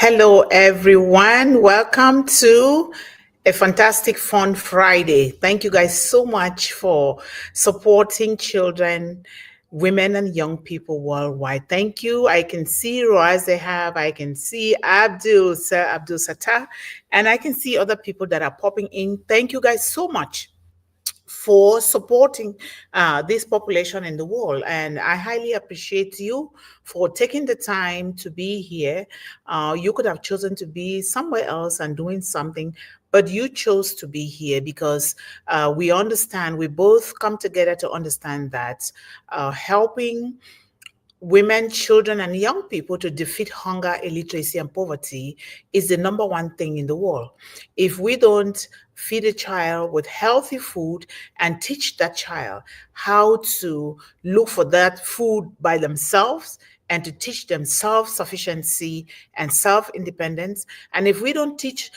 Hello, everyone. Welcome to a fantastic fun Friday. Thank you guys so much for supporting children, women, and young people worldwide. Thank you. I can see Roaz Zehab, I can see Sir Abdul Sattar, and I can see other people that are popping in. Thank you guys so much for supporting this population in the world. And I highly appreciate you for taking the time to be here. You could have chosen to be somewhere else and doing something, but you chose to be here because we understand, we both come together to understand that helping women, children, and young people to defeat hunger, illiteracy, and poverty is the number one thing in the world. If we don't feed a child with healthy food and teach that child how to look for that food by themselves and to teach them self-sufficiency and self-independence, and if we don't teach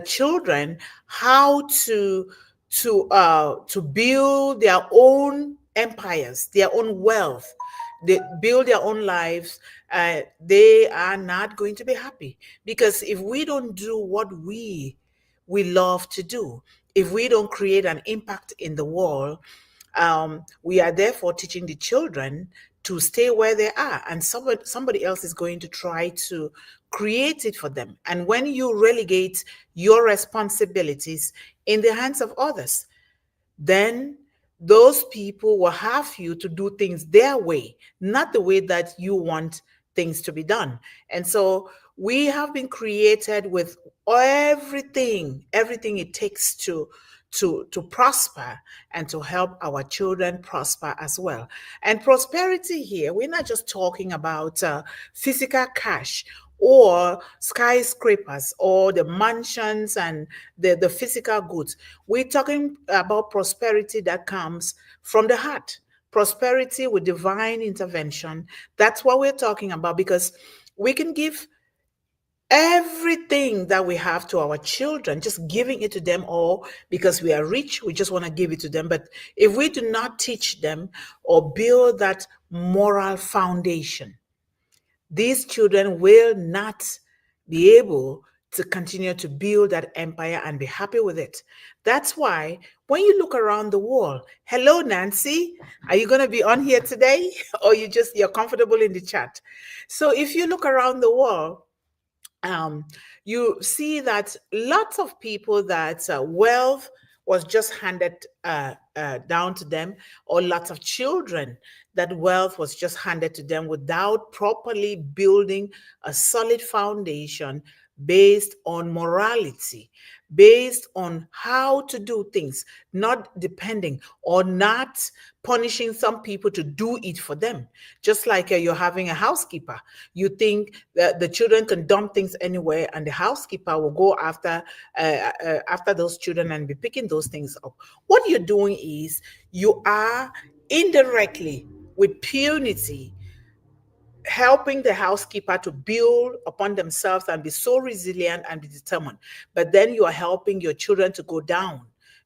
children how to build their own empires, their own wealth, they build their own lives, they are not going to be happy. Because if we don't do what we love to do, if we don't create an impact in the world, we are therefore teaching the children to stay where they are, and somebody else is going to try to create it for them. And when you relegate your responsibilities in the hands of others, then those people will have you to do things their way, not the way that you want things to be done. And so we have been created with everything it takes to prosper and to help our children prosper as well. And prosperity here, we're not just talking about physical cash or skyscrapers or the mansions and the physical goods. We're talking about prosperity that comes from the heart, prosperity with divine intervention. That's what we're talking about, because we can give everything that we have to our children, just giving it to them all because we are rich, we just want to give it to them. But if we do not teach them or build that moral foundation, these children will not be able to continue to build that empire and be happy with it. That's why when you look around the world, hello, Nancy, are you going to be on here today? Or you're comfortable in the chat? So if you look around the world, you see that lots of people that wealth was just handed down to them, or lots of children that wealth was just handed to them without properly building a solid foundation based on morality, based on how to do things, not depending or not punishing some people to do it for them. Just like you're having a housekeeper. You think that the children can dump things anywhere and the housekeeper will go after those children and be picking those things up. What you're doing is you are indirectly, with impunity, helping the housekeeper to build upon themselves and be so resilient and be determined. But then you are helping your children to go down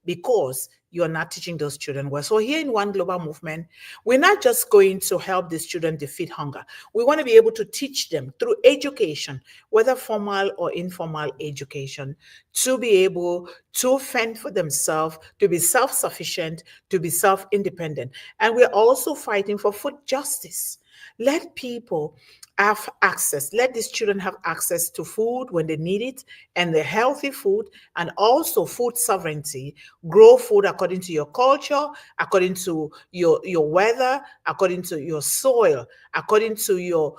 because you are not teaching those children well. So here in One Global Movement, we're not just going to help these children defeat hunger. We want to be able to teach them through education, whether formal or informal education, to be able to fend for themselves, to be self-sufficient, to be self-independent. And we're also fighting for food justice. Let people have access. Let these children have access to food when they need it, and the healthy food, and also food sovereignty. Grow food according to your culture, according to your weather, according to your soil, according to your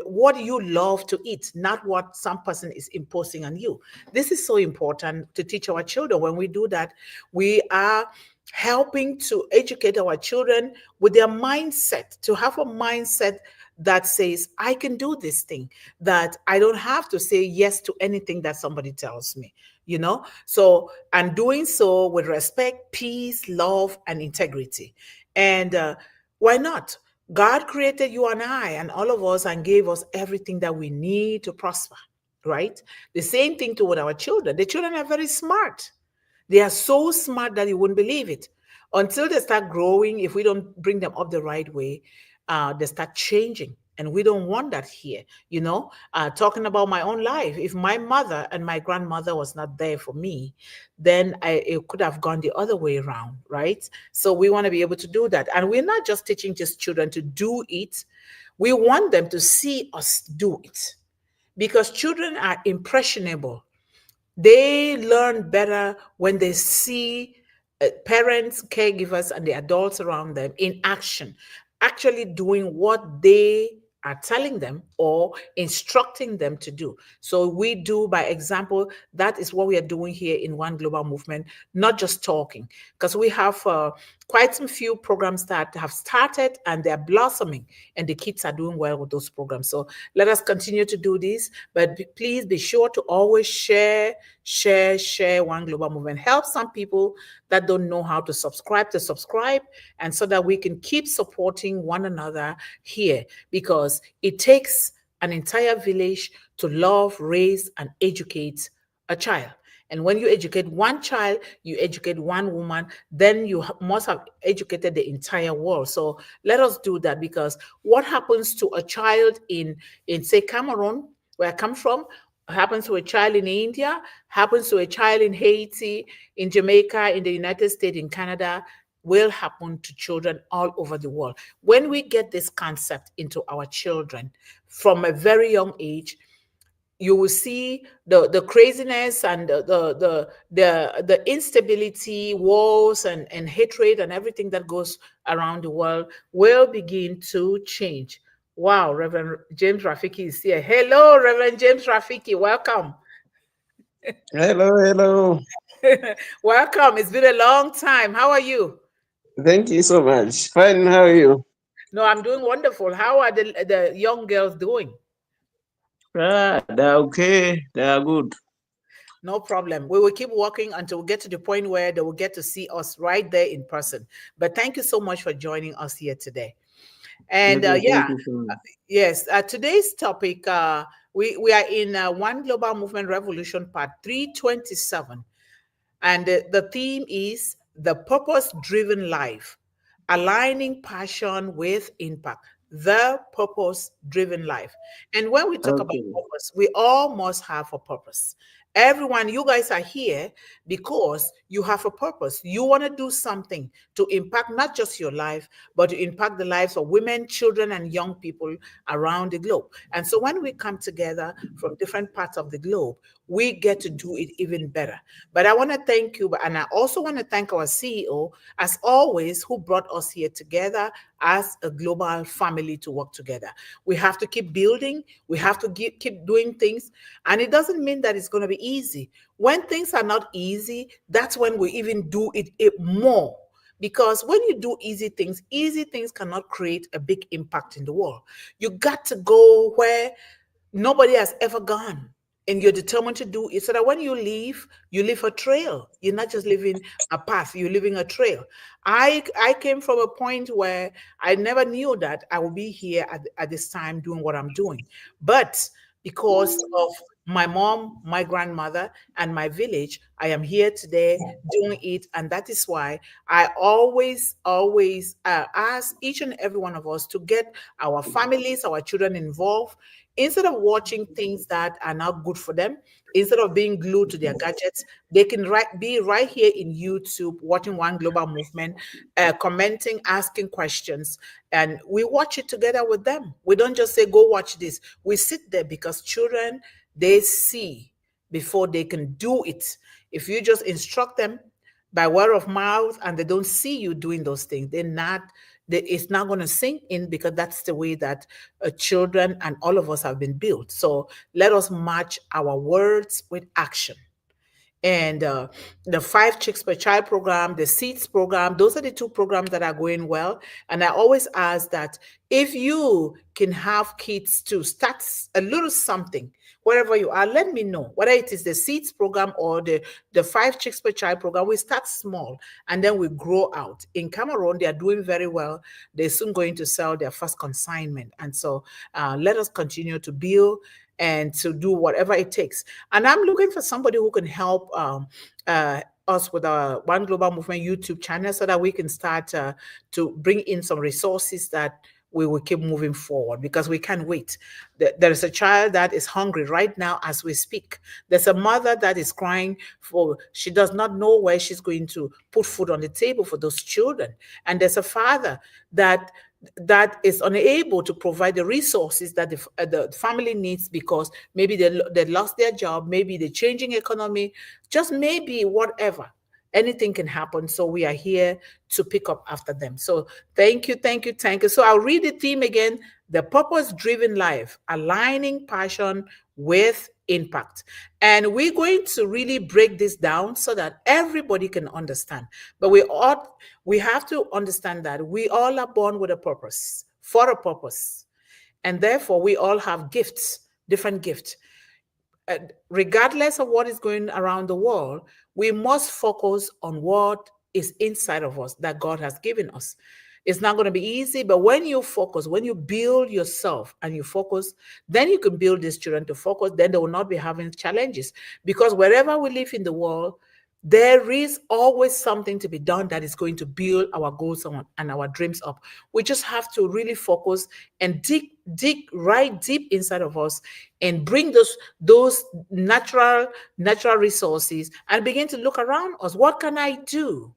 what you love to eat, not what some person is imposing on you. This is so important to teach our children. When we do that, we are helping to educate our children with their mindset, to have a mindset that says, I can do this thing, that I don't have to say yes to anything that somebody tells me, So, and doing so with respect, peace, love, and integrity. And why not? God created you and I and all of us and gave us everything that we need to prosper, right? The same thing to with our children. The children are very smart. They are so smart that you wouldn't believe it. Until they start growing, if we don't bring them up the right way, they start changing. And we don't want that here. Talking about my own life, if my mother and my grandmother was not there for me, then it could have gone the other way around, right? So we want to be able to do that. And we're not just teaching just children to do it, we want them to see us do it, because children are impressionable. They learn better when they see parents, caregivers, and the adults around them in action, actually doing what they are telling them or instructing them to do. So we do by example. That is what we are doing here in One Global Movement, not just talking, because we have quite some few programs that have started and they're blossoming, and the kids are doing well with those programs. So let us continue to do this, but please be sure to always share One Global Movement. Help some people that don't know how to subscribe, and so that we can keep supporting one another here, because it takes an entire village to love, raise, and educate a child. And when you educate one child, you educate one woman, then you must have educated the entire world. So let us do that, because what happens to a child in say Cameroon, where I come from, happens to a child in India, happens to a child in Haiti, in Jamaica, in the United States, in Canada, will happen to children all over the world. When we get this concept into our children from a very young age, you will see the craziness and the instability, wars, and hatred, and everything that goes around the world will begin to change. Wow, Reverend James Rafiki is here. Hello, Reverend James Rafiki. Welcome. Hello, hello. Welcome. It's been a long time. How are you? Thank you so much. Fine, how are you? No, I'm doing wonderful. How are the young girls doing? They're okay. They are good. No problem. We will keep working until we get to the point where they will get to see us right there in person. But thank you so much for joining us here today. And Okay, yeah, thank you so much. yes, today's topic, we are in One Global Movement Revolution Part 327. And the theme is the purpose driven life, aligning passion with impact. The purpose driven life. And when we talk about Okay. purpose, we all must have a purpose. Everyone, you guys are here because you have a purpose. You want to do something to impact not just your life, but to impact the lives of women, children, and young people around the globe. And so when we come together from different parts of the globe, we get to do it even better. But I want to thank you, and I also want to thank our CEO, as always, who brought us here together as a global family to work together. We have to keep building, we have to keep doing things, and it doesn't mean that it's going to be easy. When things are not easy, that's when we even do it more. Because when you do easy things cannot create a big impact in the world. You got to go where nobody has ever gone, and you're determined to do it, so that when you leave a trail. You're not just living a path, you're living a trail. I came from a point where I never knew that I would be here at this time doing what I'm doing, but because of my mom, my grandmother, and my village, I am here today doing it. And that is why I always ask each and every one of us to get our families, our children involved, instead of watching things that are not good for them. Instead of being glued to their gadgets, they can be right here in YouTube watching One Global Movement, commenting, asking questions, and we watch it together with them. We don't just say, go watch this. We sit there, because children, they see before they can do it. If you just instruct them by word of mouth and they don't see you doing those things, it's not going to sink in, because that's the way that children and all of us have been built. So let us match our words with action. And the Five Chicks per Child program, the Seeds program, those are the two programs that are going well. And I always ask that if you can have kids to start a little something, wherever you are, let me know. Whether it is the Seeds program or the Five Chicks per Child program, we start small and then we grow out. In Cameroon, they are doing very well. They're soon going to sell their first consignment. And so let us continue to build and to do whatever it takes. And I'm looking for somebody who can help us with our One Global Movement YouTube channel, so that we can start to bring in some resources that we will keep moving forward because we can't wait. There is a child that is hungry right now as we speak. There's a mother that is crying for, she does not know where she's going to put food on the table for those children. And there's a father that is unable to provide the resources that the family needs because maybe they lost their job, maybe the changing economy, just maybe whatever. Anything can happen. So we are here to pick up after them. So thank you, thank you, thank you. So I'll read the theme again: the purpose-driven life, aligning passion with impact. And we're going to really break this down so that everybody can understand. But we have to understand that we all are born with a purpose, for a purpose. And therefore we all have gifts, different gifts. Regardless of what is going around the world, we must focus on what is inside of us that God has given us. It's not going to be easy, but when you focus, when you build yourself and you focus, then you can build these children to focus. Then they will not be having challenges, because wherever we live in the world, there is always something to be done that is going to build our goals and our dreams up. We just have to really focus and dig right deep inside of us and bring those natural resources and begin to look around us. What can I do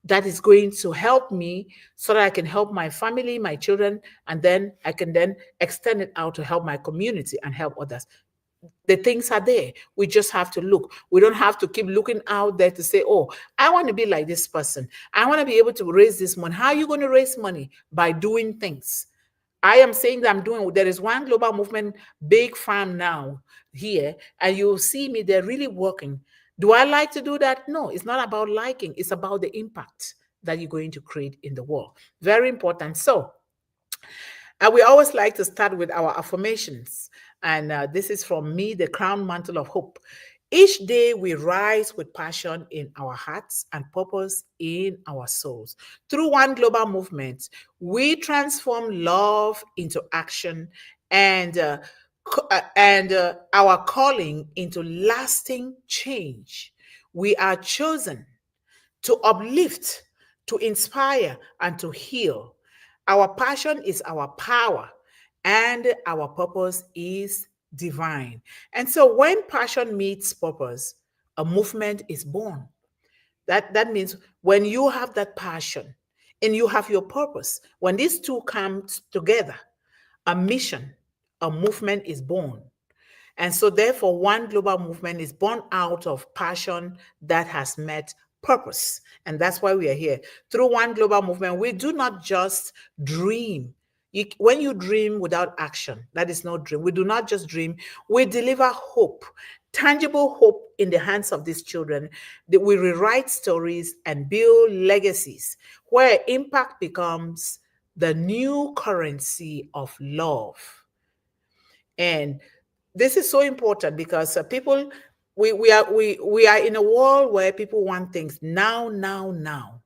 that is going to help me so that I can help my family, my children, and then I can then extend it out to help my community and help others? The things are there. We just have to look. We don't have to keep looking out there to say, oh, I want to be like this person. I want to be able to raise this money. How are you going to raise money? By doing things. I am saying that I'm doing, there is one global movement, big farm now here, and you'll see me, they're really working. Do I like to do that? No, it's not about liking. It's about the impact that you're going to create in the world. Very important. So, and we always like to start with our affirmations. And this is from me, the crown mantle of hope. Each day we rise with passion in our hearts and purpose in our souls. Through one global movement, we transform love into action and our calling into lasting change. We are chosen to uplift, to inspire, and to heal. Our passion is our power, and our purpose is divine. And so when passion meets purpose, a movement is born. That means when you have that passion and you have your purpose, when these two come together, a mission, a movement is born. And so, therefore, one global movement is born out of passion that has met purpose. And that's why we are here. Through one global movement, we do not just dream. When you dream without action, that is not dream. We do not just dream, we deliver hope, tangible hope in the hands of these children. That we rewrite stories and build legacies where impact becomes the new currency of love. And this is so important because people, we are in a world where people want things now, now, now.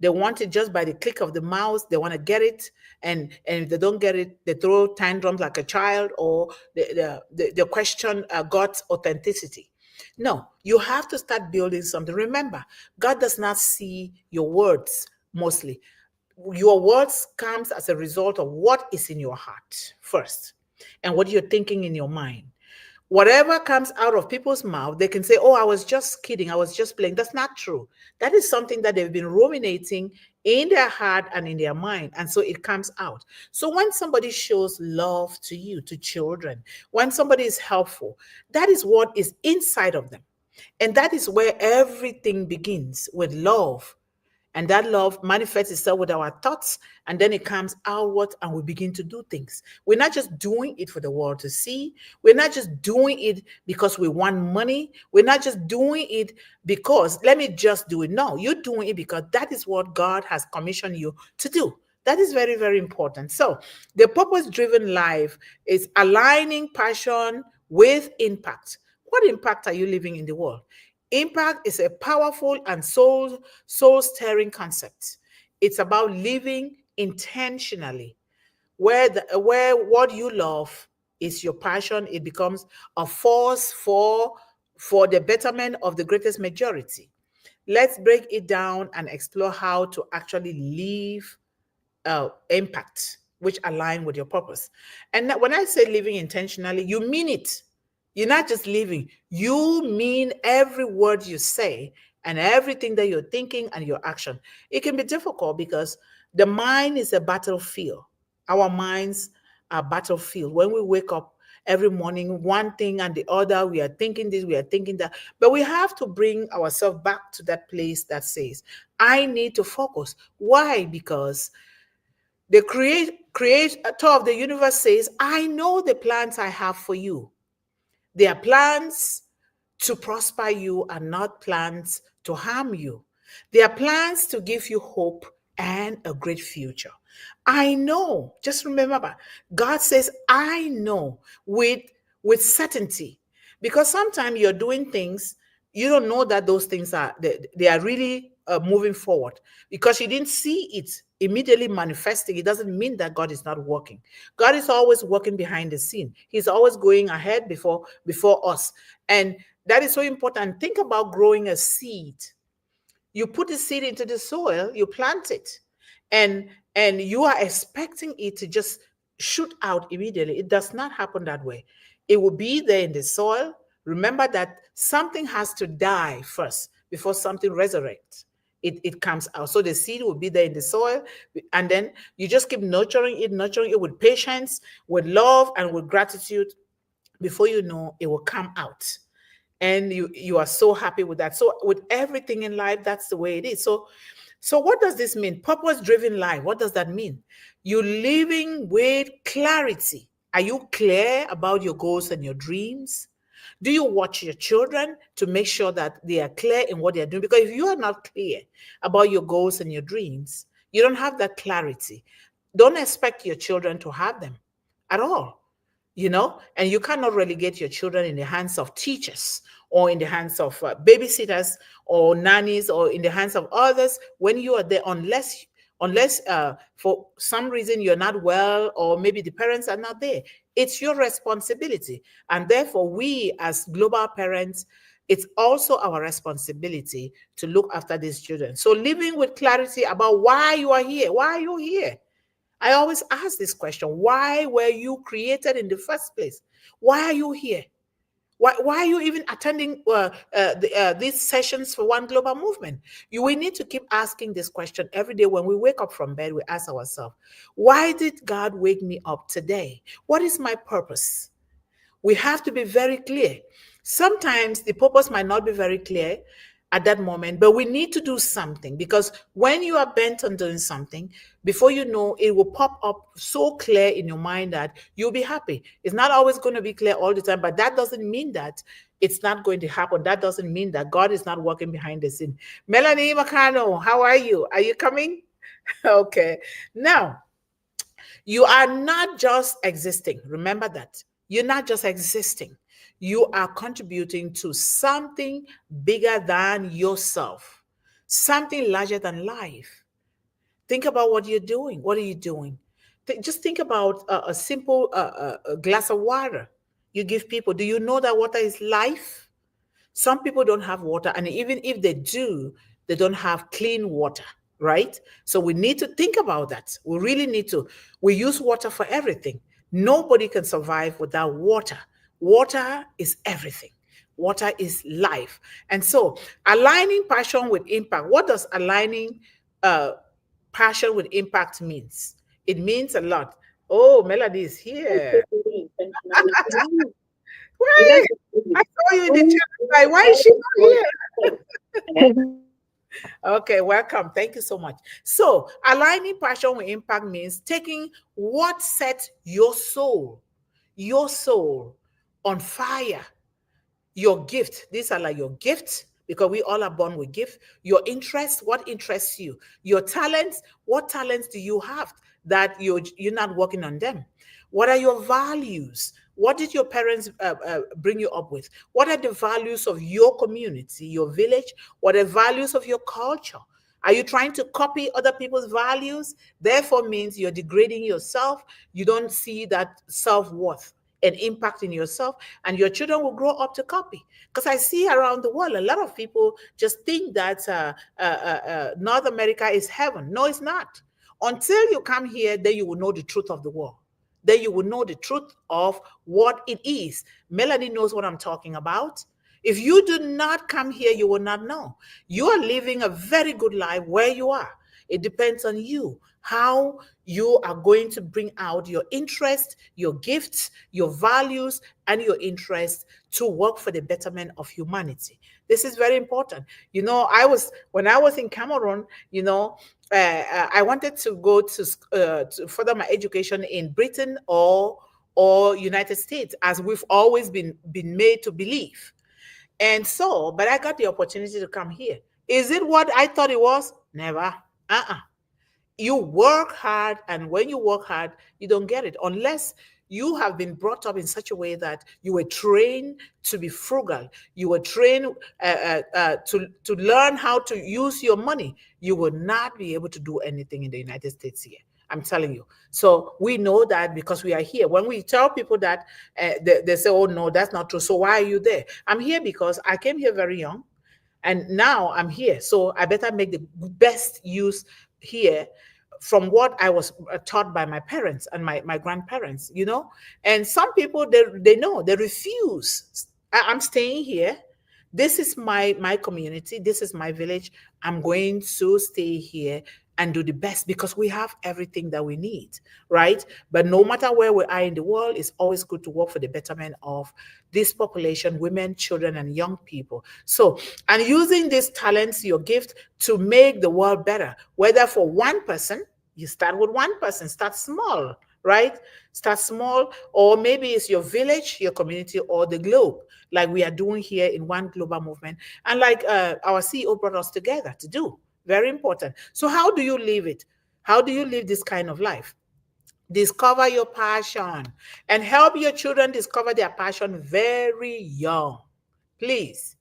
They want it just by the click of the mouse. They want to get it, and if they don't get it, they throw tantrums like a child, or the question God's authenticity. No, you have to start building something. Remember, God does not see your words mostly. Your words comes as a result of what is in your heart first and what you're thinking in your mind. Whatever comes out of people's mouth, they can say, oh, I was just kidding, I was just playing. That's not true. That is something that they've been ruminating in their heart and in their mind, and so it comes out. So when somebody shows love to you, to children, when somebody is helpful, that is what is inside of them. And that is where everything begins, with love. And that love manifests itself with our thoughts, and then it comes outward, and we begin to do things. We're not just doing it for the world to see. We're not just doing it because we want money. We're not just doing it because, let me just do it. No, you're doing it because that is what God has commissioned you to do. That is very, very important. So the purpose-driven life is aligning passion with impact. What impact are you living in the world? Impact is a powerful and soul-stirring concept. It's about living intentionally, where what you love is your passion. It becomes a force for the betterment of the greatest majority. Let's break it down and explore how to actually live impact. which align with your purpose. And when I say living intentionally, you mean it. You're not just living, you mean every word you say and everything that you're thinking and your action. It can be difficult because the mind is a battlefield. Our minds are battlefield. When we wake up every morning, one thing and the other, we are thinking this, we are thinking that. But we have to bring ourselves back to that place that says, I need to focus. Why? Because the creator of the universe says, I know the plans I have for you. They are plans to prosper you and not plans to harm you. They are plans to give you hope and a great future. I know, just remember, God says, I know with certainty. Because sometimes you're doing things, you don't know that those things they are really moving forward because you didn't see it immediately manifesting. It doesn't mean that God is not working. God is always working behind the scene. He's always going ahead before us. And that is so important. Think about growing a seed. You put the seed into the soil, you plant it, and you are expecting it to just shoot out immediately. It does not happen that way. It will be there in the soil. Remember that something has to die first before something resurrects. It comes out. So the seed will be there in the soil, and then you just keep nurturing it with patience, with love, and with gratitude. Before you know, it will come out, and you are so happy with that. So with everything in life, that's the way it is. So what does this mean? Purpose driven life, what does that mean? You're living with clarity. Are you clear about your goals and your dreams? Do you watch your children to make sure that they are clear in what they are doing? Because if you are not clear about your goals and your dreams, you don't have that clarity. Don't expect your children to have them at all, and you cannot relegate your children in the hands of teachers or in the hands of babysitters or nannies or in the hands of others when you are there, unless for some reason you're not well or maybe the parents are not there. It's your responsibility, and therefore we as global parents, it's also our responsibility to look after these children. So living with clarity about why you are here. Why are you here? I always ask this question: why were you created in the first place? Why are you here? Why are you even attending these sessions for One Global Movement? We need to keep asking this question every day when we wake up from bed. We ask ourselves, why did God wake me up today? What is my purpose? We have to be very clear. Sometimes the purpose might not be very clear at that moment, but we need to do something, because when you are bent on doing something, before you know, it will pop up so clear in your mind that you'll be happy. It's not always going to be clear all the time, but that doesn't mean that it's not going to happen. That doesn't mean that God is not working behind the scene. Melanie Mukamugema, how are you? Are you coming? Okay. Now, you are not just existing. Remember that. You're not just existing. You are contributing to something bigger than yourself, something larger than life. Think about what you're doing. What are you doing? Just think about a simple a glass of water you give people. Do you know that water is life? Some people don't have water, and even if they do, they don't have clean water, right? So we need to think about that. We really need to. We use water for everything. Nobody can survive without water. Water is everything. Water is life. And so aligning passion with impact. What does aligning uh, passion with impact means? It means a lot. Oh, Melody is here. Why? I saw you in the chat. Like, why is she not here? Okay, welcome. Thank you so much. So, aligning passion with impact means taking what sets your soul on fire, your gift. These are like your gifts, because we all are born with gifts. Your interests, what interests you? Your talents, what talents do you have that you're not working on them? What are your values? What did your parents bring you up with? What are the values of your community, your village? What are the values of your culture? Are you trying to copy other people's values? Therefore means you're degrading yourself. You don't see that self-worth and impact in yourself, and your children will grow up to copy. Because I see around the world, a lot of people just think that North America is heaven. No, it's not. Until you come here, then you will know the truth of the world. Then you will know the truth of what it is. Melanie knows what I'm talking about. If you do not come here, you will not know. You are living a very good life where you are. It depends on you, how you are going to bring out your interest, your gifts, your values, and your interests to work for the betterment of humanity. This is very important. When I was in Cameroon, I wanted to go to further my education in Britain or United States, as we've always been made to believe. And so, but I got the opportunity to come here. Is it what I thought it was? Never. You work hard, and when you work hard, you don't get it unless you have been brought up in such a way that you were trained to be frugal. You were trained to learn how to use your money. You will not be able to do anything in the United States here. I'm telling you. So we know that because we are here. When we tell people that, they say, oh, no, that's not true. So why are you there? I'm here because I came here very young, and now I'm here. So I better make the best use here from what I was taught by my parents and my grandparents, And some people, they know, they refuse. I'm staying here. This is my community. This is my village. I'm going to stay here and do the best because we have everything that we need, right? But no matter where we are in the world, it's always good to work for the betterment of this population, women, children, and young people. So, and using these talents, your gift, to make the world better, whether for one person, you start with one person, start small, right? Start small, or maybe it's your village, your community, or the globe, like we are doing here in One Global Movement, and like our CEO brought us together to do. Very important. So how do you live it? How do you live this kind of life? Discover your passion and help your children discover their passion very young. Please,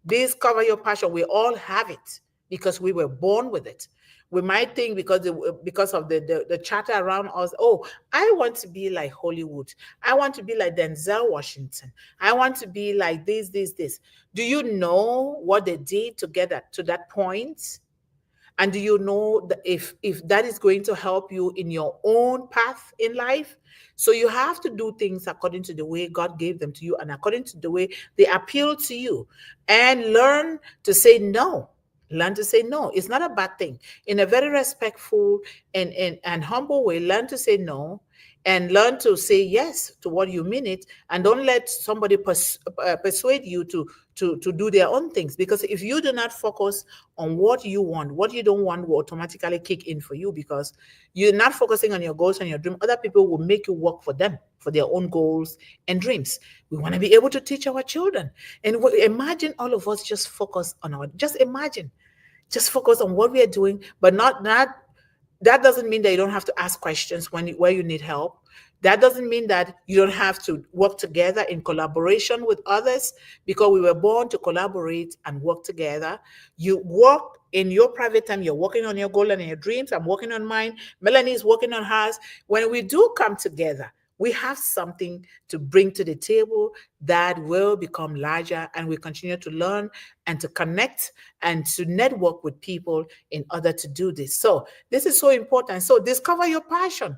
discover your passion. We all have it because we were born with it. We might think because of the chatter around us, oh, I want to be like Hollywood. I want to be like Denzel Washington. I want to be like this. Do you know what they did to get to that point? And do you know that if that is going to help you in your own path in life? So you have to do things according to the way God gave them to you and according to the way they appeal to you, and learn to say no. Learn to say no. It's not a bad thing. In a very respectful and humble way, learn to say no and learn to say yes to what you mean it, and don't let somebody persuade you to do their own things. Because if you do not focus on what you want, what you don't want will automatically kick in for you, because you're not focusing on your goals and your dream. Other people will make you work for them, for their own goals and dreams. We want to be able to teach our children. And imagine all of us just focus on just focus on what we are doing, but not that doesn't mean that you don't have to ask questions where you need help. That doesn't mean that you don't have to work together in collaboration with others, because we were born to collaborate and work together. You work in your private time. You're working on your goal and your dreams. I'm working on mine. Melanie is working on hers. When we do come together, we have something to bring to the table that will become larger, and we continue to learn and to connect and to network with people in order to do this. So this is so important. So discover your passion,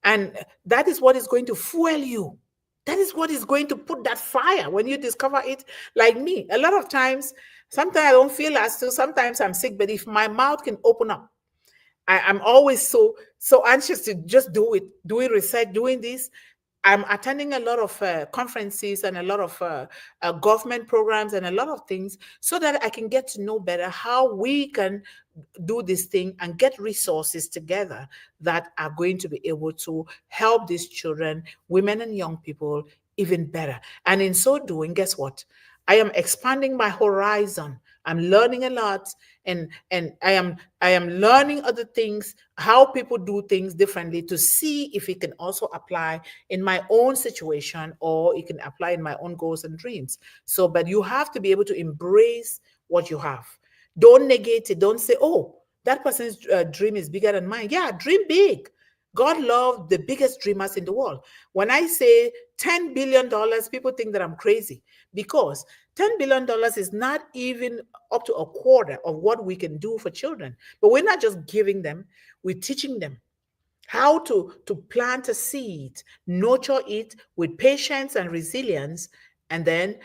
and that is what is going to fuel you. That is what is going to put that fire when you discover it. Like me, a lot of times, sometimes I don't feel as though, sometimes I'm sick, but if my mouth can open up, I'm always so anxious to just doing research, doing this. I'm attending a lot of conferences and a lot of government programs and a lot of things, so that I can get to know better how we can do this thing and get resources together that are going to be able to help these children, women, and young people even better. And in so doing, guess what? I am expanding my horizon. I'm learning a lot, and I am learning other things, how people do things differently, to see if it can also apply in my own situation, or it can apply in my own goals and dreams. So, but you have to be able to embrace what you have. Don't negate it. Don't say, oh, that person's dream is bigger than mine. Yeah, dream big. God loved the biggest dreamers in the world. When I say $10 billion, people think that I'm crazy because $10 billion is not even up to a quarter of what we can do for children. But we're not just giving them, we're teaching them how to plant a seed, nurture it with patience and resilience, and then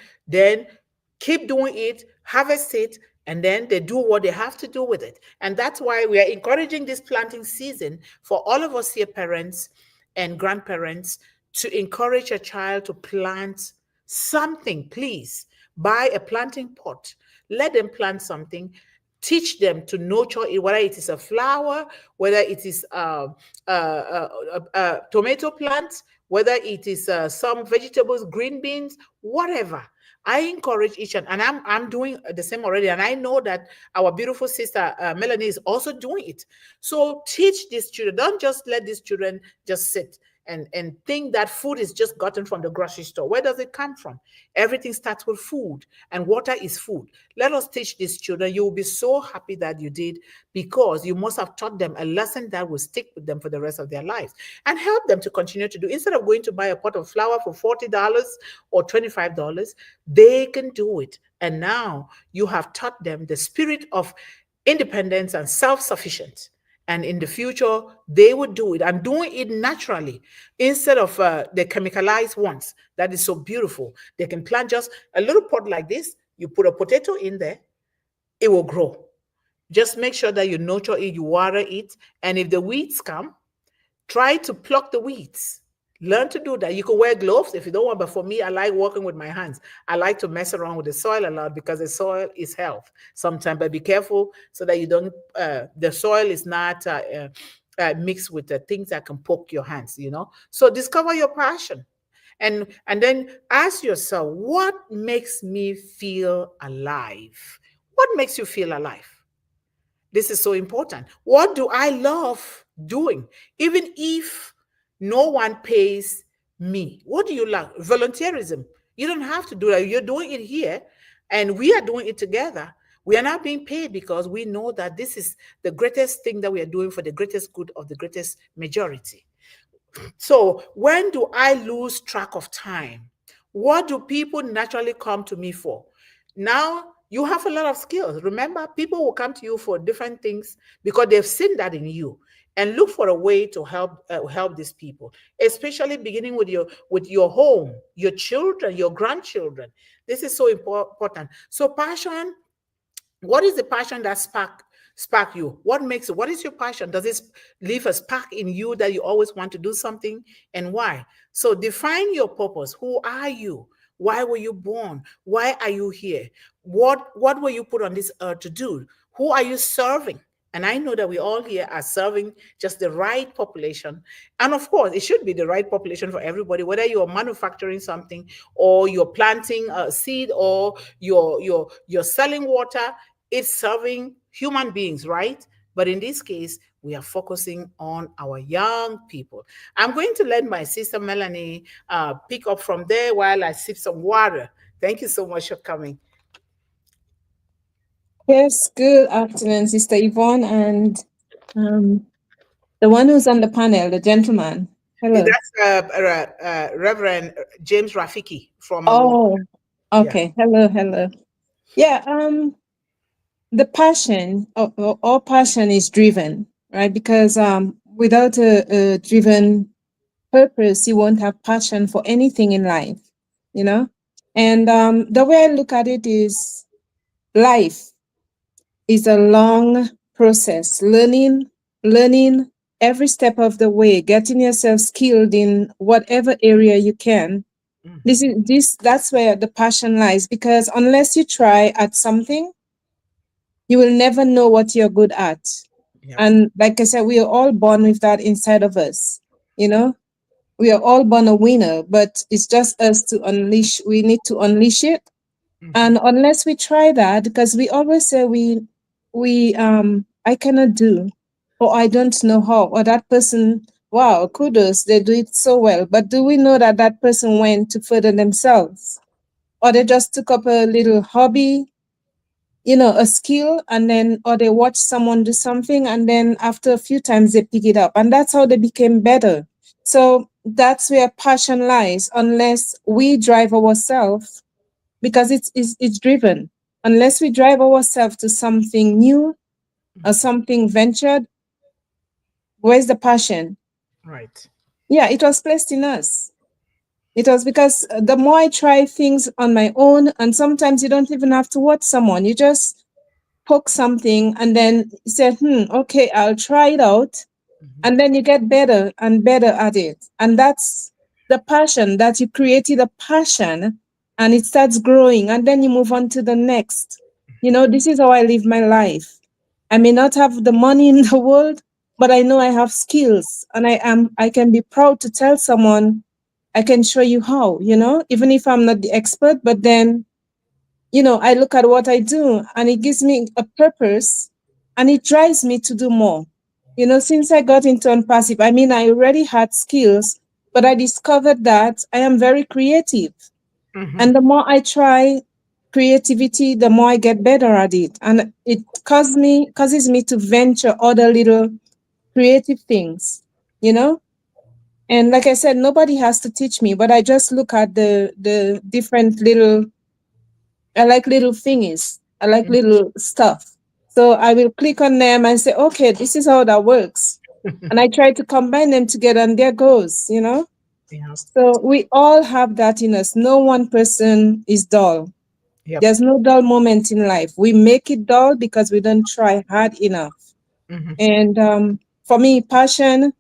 keep doing it, harvest it, and then they do what they have to do with it. And that's why we are encouraging this planting season for all of us here, parents and grandparents, to encourage a child to plant something. Please buy a planting pot, let them plant something, teach them to nurture it, whether it is a flower, whether it is tomato plants, whether it is some vegetables, green beans, whatever. I encourage each and I'm doing the same already, and I know that our beautiful sister Melanie is also doing it. So teach these children. Don't just let these children just sit and think that food is just gotten from the grocery store. Where does it come from? Everything starts with food, and water is food. Let us teach these children. You will be so happy that you did, because you must have taught them a lesson that will stick with them for the rest of their lives, and help them to continue to do. Instead of going to buy a pot of flour for $40 or $25, they can do it. And now you have taught them the spirit of independence and self-sufficient, and in the future they would do it and doing it naturally instead of the chemicalized ones. That is so beautiful. They can plant just a little pot like this. You put a potato in there, it will grow. Just make sure that you nurture it, you water it, and if the weeds come, try to pluck the weeds. Learn to do that. You can wear gloves if you don't want, but for me, I like working with my hands. I like to mess around with the soil a lot because the soil is health sometimes, but be careful so that you don't, the soil is not mixed with the things that can poke your hands, you know? So discover your passion, and then ask yourself, what makes me feel alive? What makes you feel alive? This is so important. What do I love doing? Even if no one pays me. What do you love? Volunteerism. You don't have to do that. You're doing it here, and we are doing it together. We are not being paid because we know that this is the greatest thing that we are doing for the greatest good of the greatest majority. So when do I lose track of time? What do people naturally come to me for? Now you have a lot of skills. Remember, people will come to you for different things because they've seen that in you, and look for a way to help these people, especially beginning with your home, your children, your grandchildren. This is so important. So passion, what is the passion that spark you? What makes it? What is your passion? Does it leave a spark in you that you always want to do something, and why? So define your purpose. Who are you? Why were you born? Why are you here? What were you put on this earth to do? Who are you serving? And I know that we all here are serving just the right population. And of course, it should be the right population for everybody, whether you're manufacturing something or you're planting a seed or you're selling water. It's serving human beings, right? But in this case, we are focusing on our young people. I'm going to let my sister Melanie pick up from there while I sip some water. Thank you so much for coming. Yes, good afternoon, Sister Yvonne, and um, the one who's on the panel, the gentleman. Hello. That's Reverend James Rafiki from Oh, yeah. okay. Hello, hello. Yeah, the passion, all passion is driven, right? Because without a driven purpose, you won't have passion for anything in life, you know? And the way I look at it is life is a long process, learning every step of the way, getting yourself skilled in whatever area you can. That's where the passion lies, because unless you try at something, you will never know what you're good at. Yep. And like I said, we are all born with that inside of us. You know, we are all born a winner, but it's just us to unleash. We need to unleash it. And unless we try that, because we always say I cannot do, or I don't know how, or that person, wow, kudos, they do it so well. But do we know that that person went to further themselves, or they just took up a little hobby a skill, and then, or they watch someone do something, and then after a few times they pick it up, and that's how they became better. So that's where passion lies, unless we drive ourselves, because it's driven. Unless we drive ourselves to something new or something ventured, where's the passion? Right. Yeah, it was placed in us. It was because the more I try things on my own, and sometimes you don't even have to watch someone, you just poke something and then say, okay, I'll try it out. And then you get better and better at it. And that's the passion, that you created a passion and it starts growing, and then you move on to the next. This is how I live my life. I may not have the money in the world, but I know I have skills, and I can be proud to tell someone, I can show you how, even if I'm not the expert, but then I look at what I do and it gives me a purpose and it drives me to do more. Since I got into Unpassive, I mean, I already had skills, but I discovered that I am very creative. And the more I try creativity, the more I get better at it. And it causes me to venture other little creative things, you know? And like I said, nobody has to teach me, but I just look at the different little, I like little thingies. I like little stuff. So I will click on them and say, okay, this is how that works. And I try to combine them together, and there goes. Yeah. So we all have that in us. No one person is dull. Yep. There's no dull moment in life. We make it dull because we don't try hard enough. And for me, passion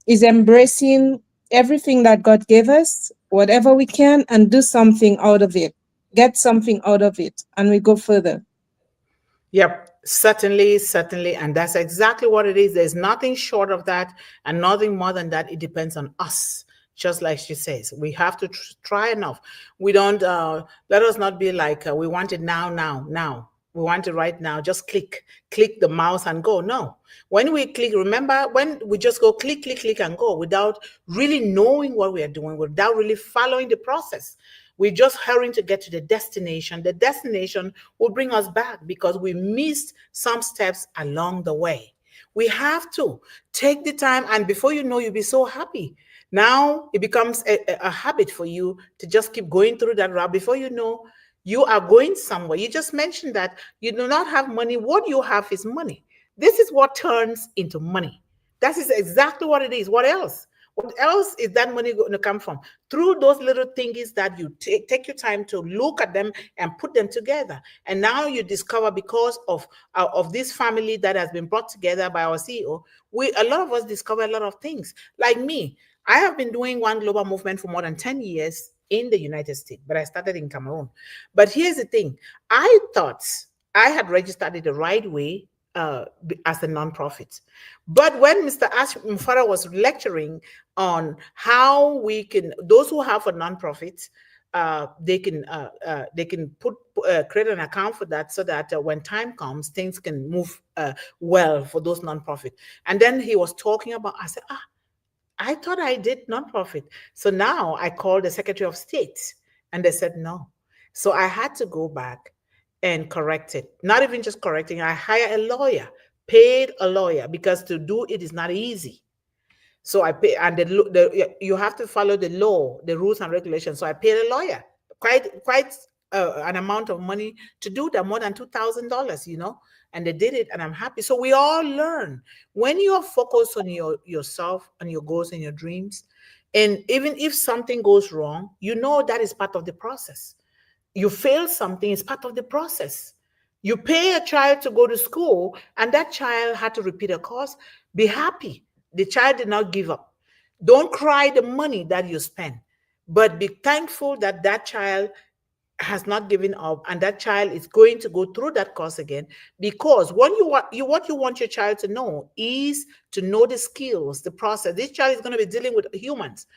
is embracing everything that God gave us, whatever we can, and do something out of it. Get something out of it, and we go further. Yep, certainly, certainly. And that's exactly what it is. There's nothing short of that and nothing more than that. It depends on us. Just like she says, we have to try enough. We don't, let us not be like, we want it now, now, now. We want it right now. Just click the mouse and go. No. When we click, remember when we just go click, click, click and go without really knowing what we are doing, without really following the process. We're just hurrying to get to the destination. The destination will bring us back because we missed some steps along the way. We have to take the time, and before you know, you'll be so happy. Now it becomes a habit for you to just keep going through that route. Before you know, you are going somewhere. You just mentioned that you do not have money. What you have is money. This is what turns into money. That is exactly what it is. What else? What else is that money going to come from? Through those little things that you take your time to look at them and put them together. And now you discover, because of this family that has been brought together by our CEO, a lot of us discover a lot of things. Like me, I have been doing One Global Movement for more than 10 years in the United States, but I started in Cameroon. But here's the thing. I thought I had registered it the right way as a nonprofit. But when Mr. Ash Mufara was lecturing on how we can, those who have a nonprofit, they can create an account for that, so that when time comes, things can move well for those nonprofit. And then he was talking about, I said, I thought I did nonprofit. So now I called the Secretary of State, and they said no. So I had to go back and correct it. Not even just correcting, I hired a lawyer, paid a lawyer, because to do it is not easy. So I pay, and you have to follow the law, the rules and regulations. So I paid a lawyer quite an amount of money to do that, more than $2,000, and they did it, and I'm happy. So we all learn when you are focused on yourself and your goals and your dreams, and even if something goes wrong, that is part of the process. You fail something, it's part of the process. You pay a child to go to school, and that child had to repeat a course. Be happy. The child did not give up. Don't cry the money that you spend, but be thankful that that child has not given up, and that child is going to go through that course again. Because what you want your child to know is to know the skills, the process. This child is going to be dealing with humans.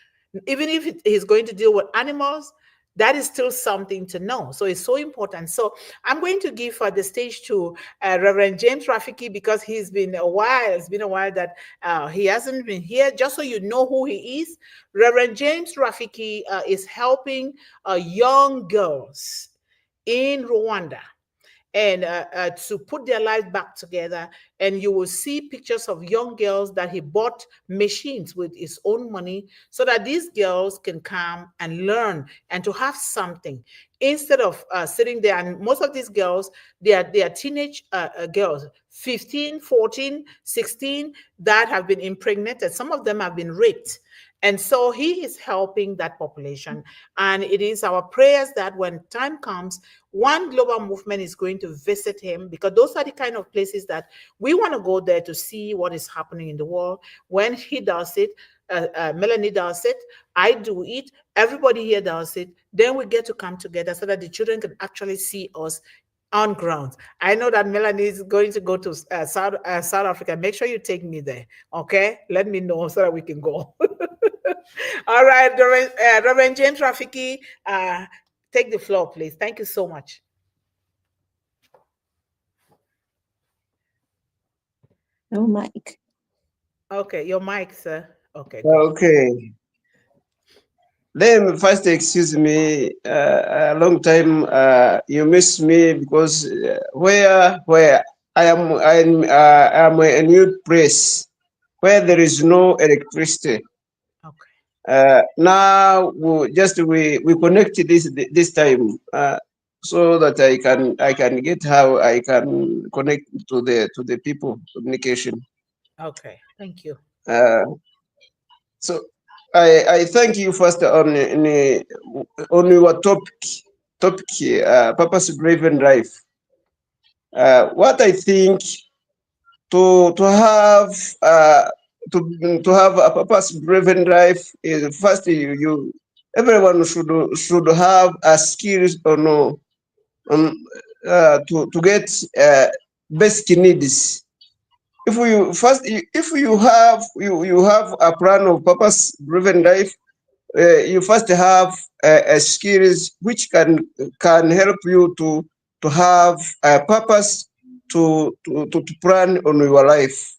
Even if he's going to deal with animals, that is still something to know. So it's so important. So I'm going to give the stage to Reverend James Rafiki, because he's been a while. It's been a while that he hasn't been here. Just so you know who he is, Reverend James Rafiki is helping young girls in Rwanda. and to put their lives back together. And you will see pictures of young girls that he bought machines with his own money so that these girls can come and learn and to have something instead of sitting there. And most of these girls, they are teenage girls, 15, 14, 16, that have been impregnated. Some of them have been raped. And so he is helping that population. And it is our prayers that when time comes, one global movement is going to visit him, because those are the kind of places that we want to go there to see what is happening in the world. When he does it, Melanie does it, I do it, everybody here does it, then we get to come together so that the children can actually see us on ground. I know that Melanie is going to go to South Africa. Make sure you take me there, okay? Let me know so that we can go. All right, Reverend James Rafiki, take the floor, please. Thank you so much. No mic. Okay, your mic, sir. Okay, good. Okay. Then first, excuse me, a long time you miss me because where I am a new place where there is no electricity. Okay. Now we connected this time so that I can get how I can connect to the people communication. Okay, thank you. So I thank you first on your topic purpose driven life. What I think to have to have a purpose driven life is first you everyone should have a skills or no to get basic needs. If you have a plan of purpose driven life, you first have a skills which can help you to have a purpose to plan on your life.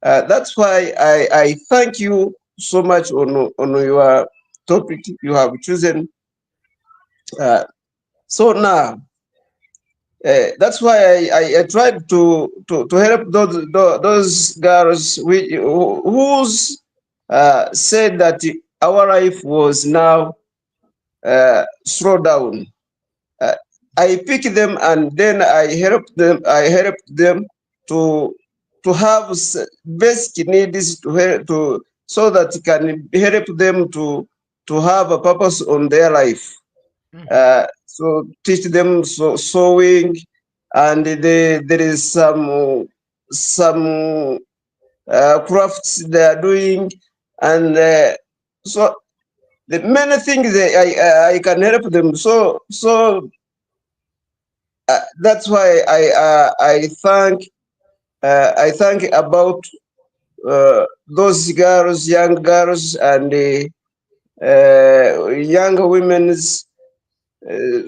That's why I thank you so much on your topic you have chosen. So now that's why I tried to help those girls who's said that our life was now slow down. Uh, I pick them and then I help them. I help them to have basic needs to so that it can help them to have a purpose on their life. So teach them sewing, and there is some crafts they are doing, and so the many things I can help them. So that's why I thank about those girls, young girls, and young women's.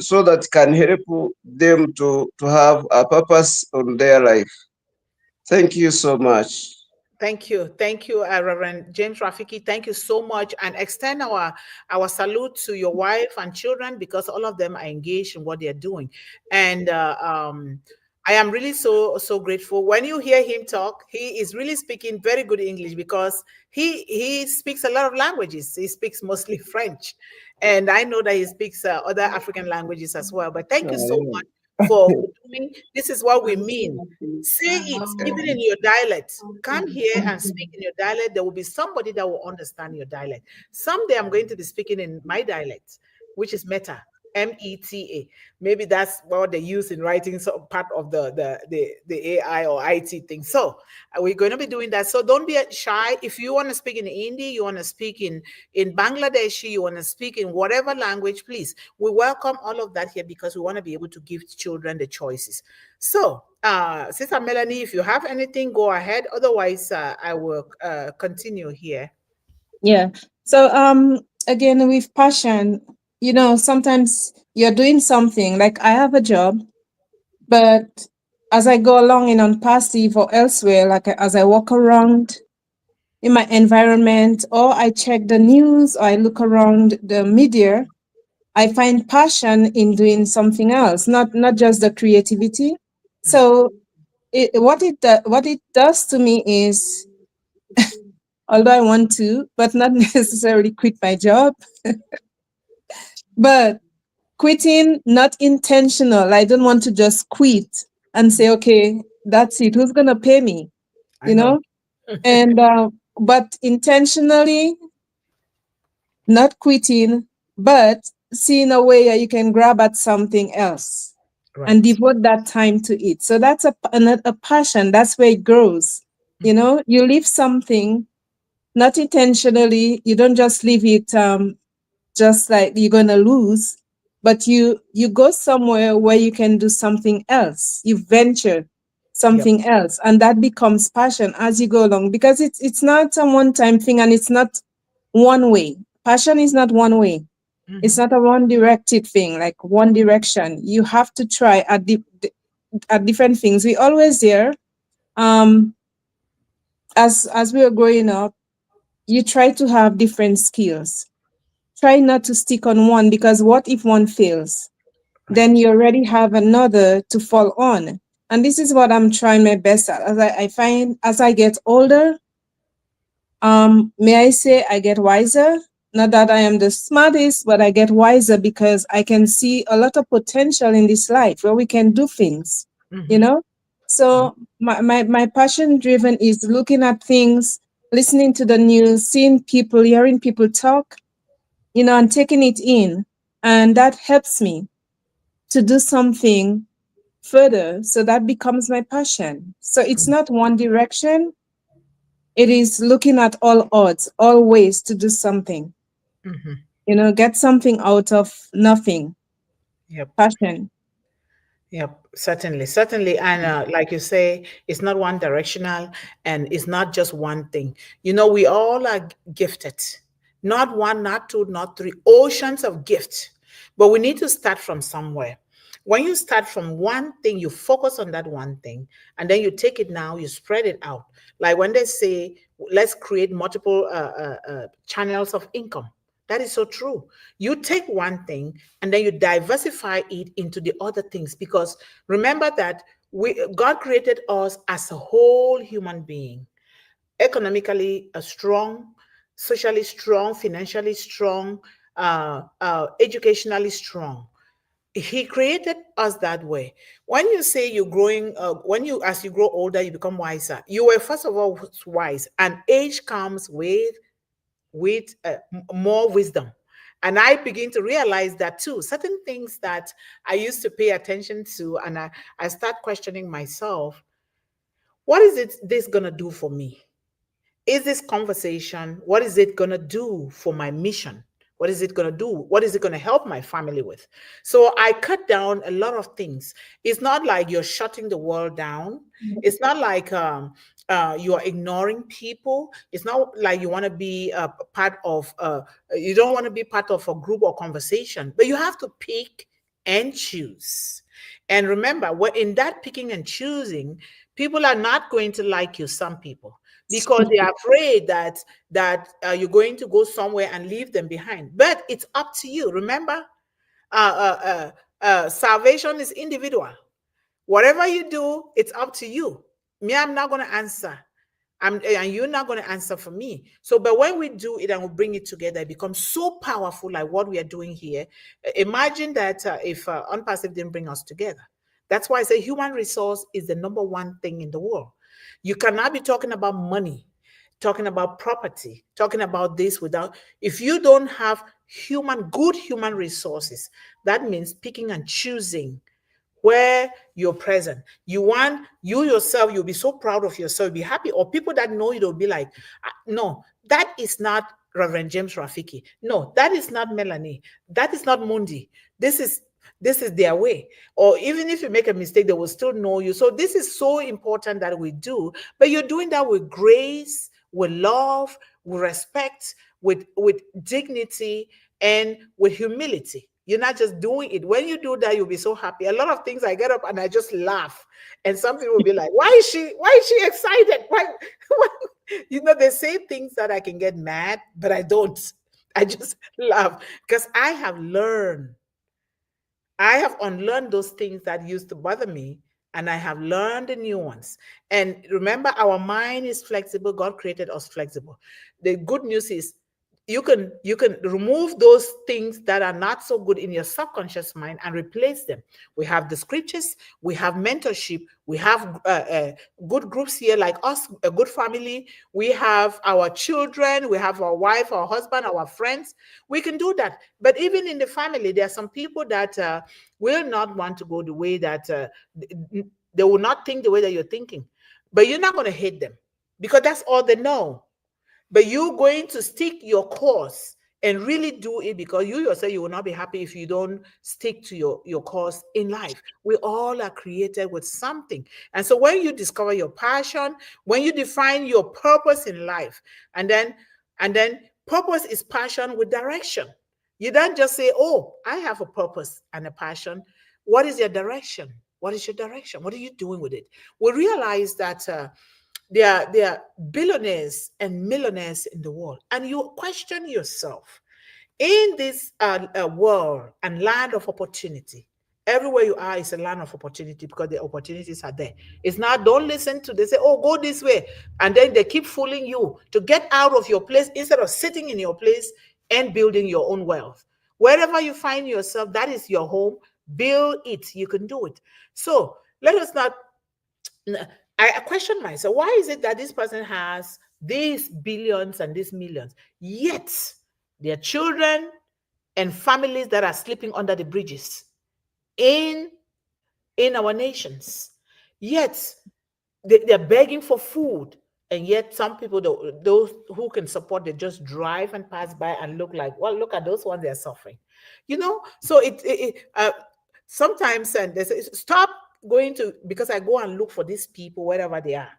So that can help them to have a purpose on their life. Thank you so much. Thank you, Reverend James Rafiki. Thank you so much, and extend our salute to your wife and children, because all of them are engaged in what they are doing. And I am really so grateful. When you hear him talk, he is really speaking very good English, because he speaks a lot of languages. He speaks mostly French, and I know that he speaks other African languages as well. But thank you so much for doing. This is what we mean. Say it even in your dialect. Come here and speak in your dialect. There will be somebody that will understand your dialect. Someday I'm going to be speaking in my dialect, which is Meta, META. Maybe that's what they use in writing, some part of the AI or IT thing. So we're going to be doing that. So don't be shy. If you want to speak in Hindi, you want to speak in Bangladeshi, you want to speak in whatever language, please. We welcome all of that here, because we want to be able to give children the choices. So Sister Melanie, if you have anything, go ahead. Otherwise, I will continue here. Yeah. So again, with passion, sometimes you're doing something, like I have a job, but as I go along in on passive or elsewhere, like as I walk around in my environment, or I check the news, or I look around the media, I find passion in doing something else, not just the creativity, So what it does to me is, although I want to, but not necessarily quit my job, but quitting not intentional. I don't want to just quit and say, okay, that's it. Who's gonna pay me? I You know. know, and but intentionally not quitting, but seeing a way that you can grab at something else and Right. devote that time to it. So that's a passion. That's where it grows. You know, you leave something not intentionally. You don't just leave it just like you're gonna lose, but you go somewhere where you can do something else. You venture Yep. something else, and that becomes passion as you go along, because it's not a one-time thing, and it's not one way. Passion is not one way. It's not a one directed thing, like one direction. You have to try at different things. We always hear, um as we were growing up, you try to have different skills. Try not to stick on one, because what if one fails? Then Right. you already have another to fall on. And this is what I'm trying my best at. As I find, as I get older, may I say I get wiser? Not that I am the smartest, but I get wiser because I can see a lot of potential in this life where we can do things, you know? So my passion driven is looking at things, listening to the news, seeing people, hearing people talk, and taking it in. And that helps me to do something further. So that becomes my passion. So it's not one direction. It is looking at all odds, all ways to do something, get something out of nothing. Yep. Passion. Yep, certainly, certainly. And like you say, it's not one directional and it's not just one thing. We all are gifted. Not one, not two, not three, oceans of gift. But we need to start from somewhere. When you start from one thing, you focus on that one thing, and then you take it now, you spread it out. Like when they say, let's create multiple channels of income. That is so true. You take one thing and then you diversify it into the other things, because remember that God created us as a whole human being, economically strong, socially strong, financially strong, educationally strong. He created us that way. When you say you're growing, as you grow older, you become wiser. You were first of all wise, and age comes with more wisdom. And I begin to realize that too. Certain things that I used to pay attention to, and I start questioning myself, what is it this gonna do for me? Is this conversation, what is it going to do for my mission? What is it going to do? What is it going to help my family with? So I cut down a lot of things. It's not like you're shutting the world down. It's not like you are ignoring people. It's not like you want to be a part of, you don't want to be part of a group or conversation, but you have to pick and choose. And remember, in that picking and choosing, people are not going to like you, some people, because they are afraid that you're going to go somewhere and leave them behind. But it's up to you. Remember, salvation is individual. Whatever you do, it's up to you. Me, I'm not going to answer. And you're not going to answer for me. So, but when we do it and we bring it together, it becomes so powerful, like what we are doing here. Imagine that if Unpassive didn't bring us together. That's why I say human resource is the number one thing in the world. You cannot be talking about money, talking about property, talking about this without, if you don't have good human resources, that means picking and choosing where you're present. You yourself, you'll be so proud of yourself, be happy, or people that know you, they'll be like, no, that is not Reverend James Rafiki. No, that is not Melanie. That is not Mundih. This is their way. Or even if you make a mistake, they will still know you. So this is so important that we do, but you're doing that with grace, with love, with respect, with dignity, and with humility. You're not just doing it. When you do that, you'll be so happy. A lot of things I get up and I just laugh. And something will be like, why is she excited? Why? They say things that I can get mad, but I don't. I just laugh because I have unlearned those things that used to bother me. and I have learned the new ones. And remember, our mind is flexible. God created us flexible. The good news is you can remove those things that are not so good in your subconscious mind and replace them. We have the scriptures, we have mentorship, we have good groups here like us, a good family. We have our children, we have our wife, our husband, our friends. We can do that. But even in the family, there are some people that will not want to go the way that they will not think the way that you're thinking. But you're not going to hate them because that's all they know. But you're going to stick your course and really do it, because you yourself, you will not be happy if you don't stick to your course in life. We all are created with something. And so when you discover your passion, when you define your purpose in life, and then purpose is passion with direction. You don't just say, oh, I have a purpose and a passion. What is your direction? What is your direction? What are you doing with it? We realize that there are billionaires and millionaires in the world, and you question yourself, in this world and land of opportunity. Everywhere you are is a land of opportunity, because the opportunities are there. It's not, don't listen to, they say, oh, go this way, and then they keep fooling you to get out of your place instead of sitting in your place and building your own wealth. Wherever you find yourself, that is your home. Build it. You can do it. So let us not, I question myself, why is it that this person has these billions and these millions, yet their children and families that are sleeping under the bridges in our nations, yet they're begging for food, and yet some people, those who can support, they just drive and pass by and look like, well, look at those ones, they're suffering, so sometimes, and they say, stop going to, because I go and look for these people wherever they are,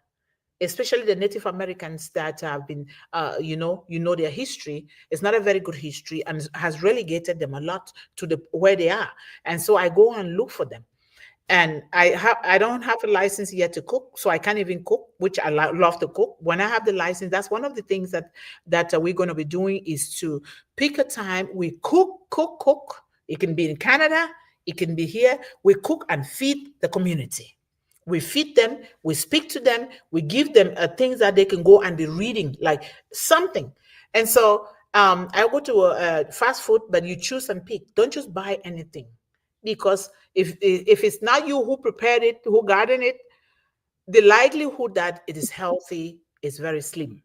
especially the Native Americans that have been, their history is not a very good history and has relegated them a lot to the where they are. And so I go and look for them. And I don't have a license yet to cook, so I can't even cook, which I love to cook. When I have the license, that's one of the things that we're going to be doing, is to pick a time we cook. It can be in Canada, it can be here. We cook and feed the community. We feed them, we speak to them, we give them things that they can go and be reading, like something. And so I go to a fast food, but you choose and pick. Don't just buy anything, because if it's not you who prepared it, who garden it, the likelihood that it is healthy is very slim.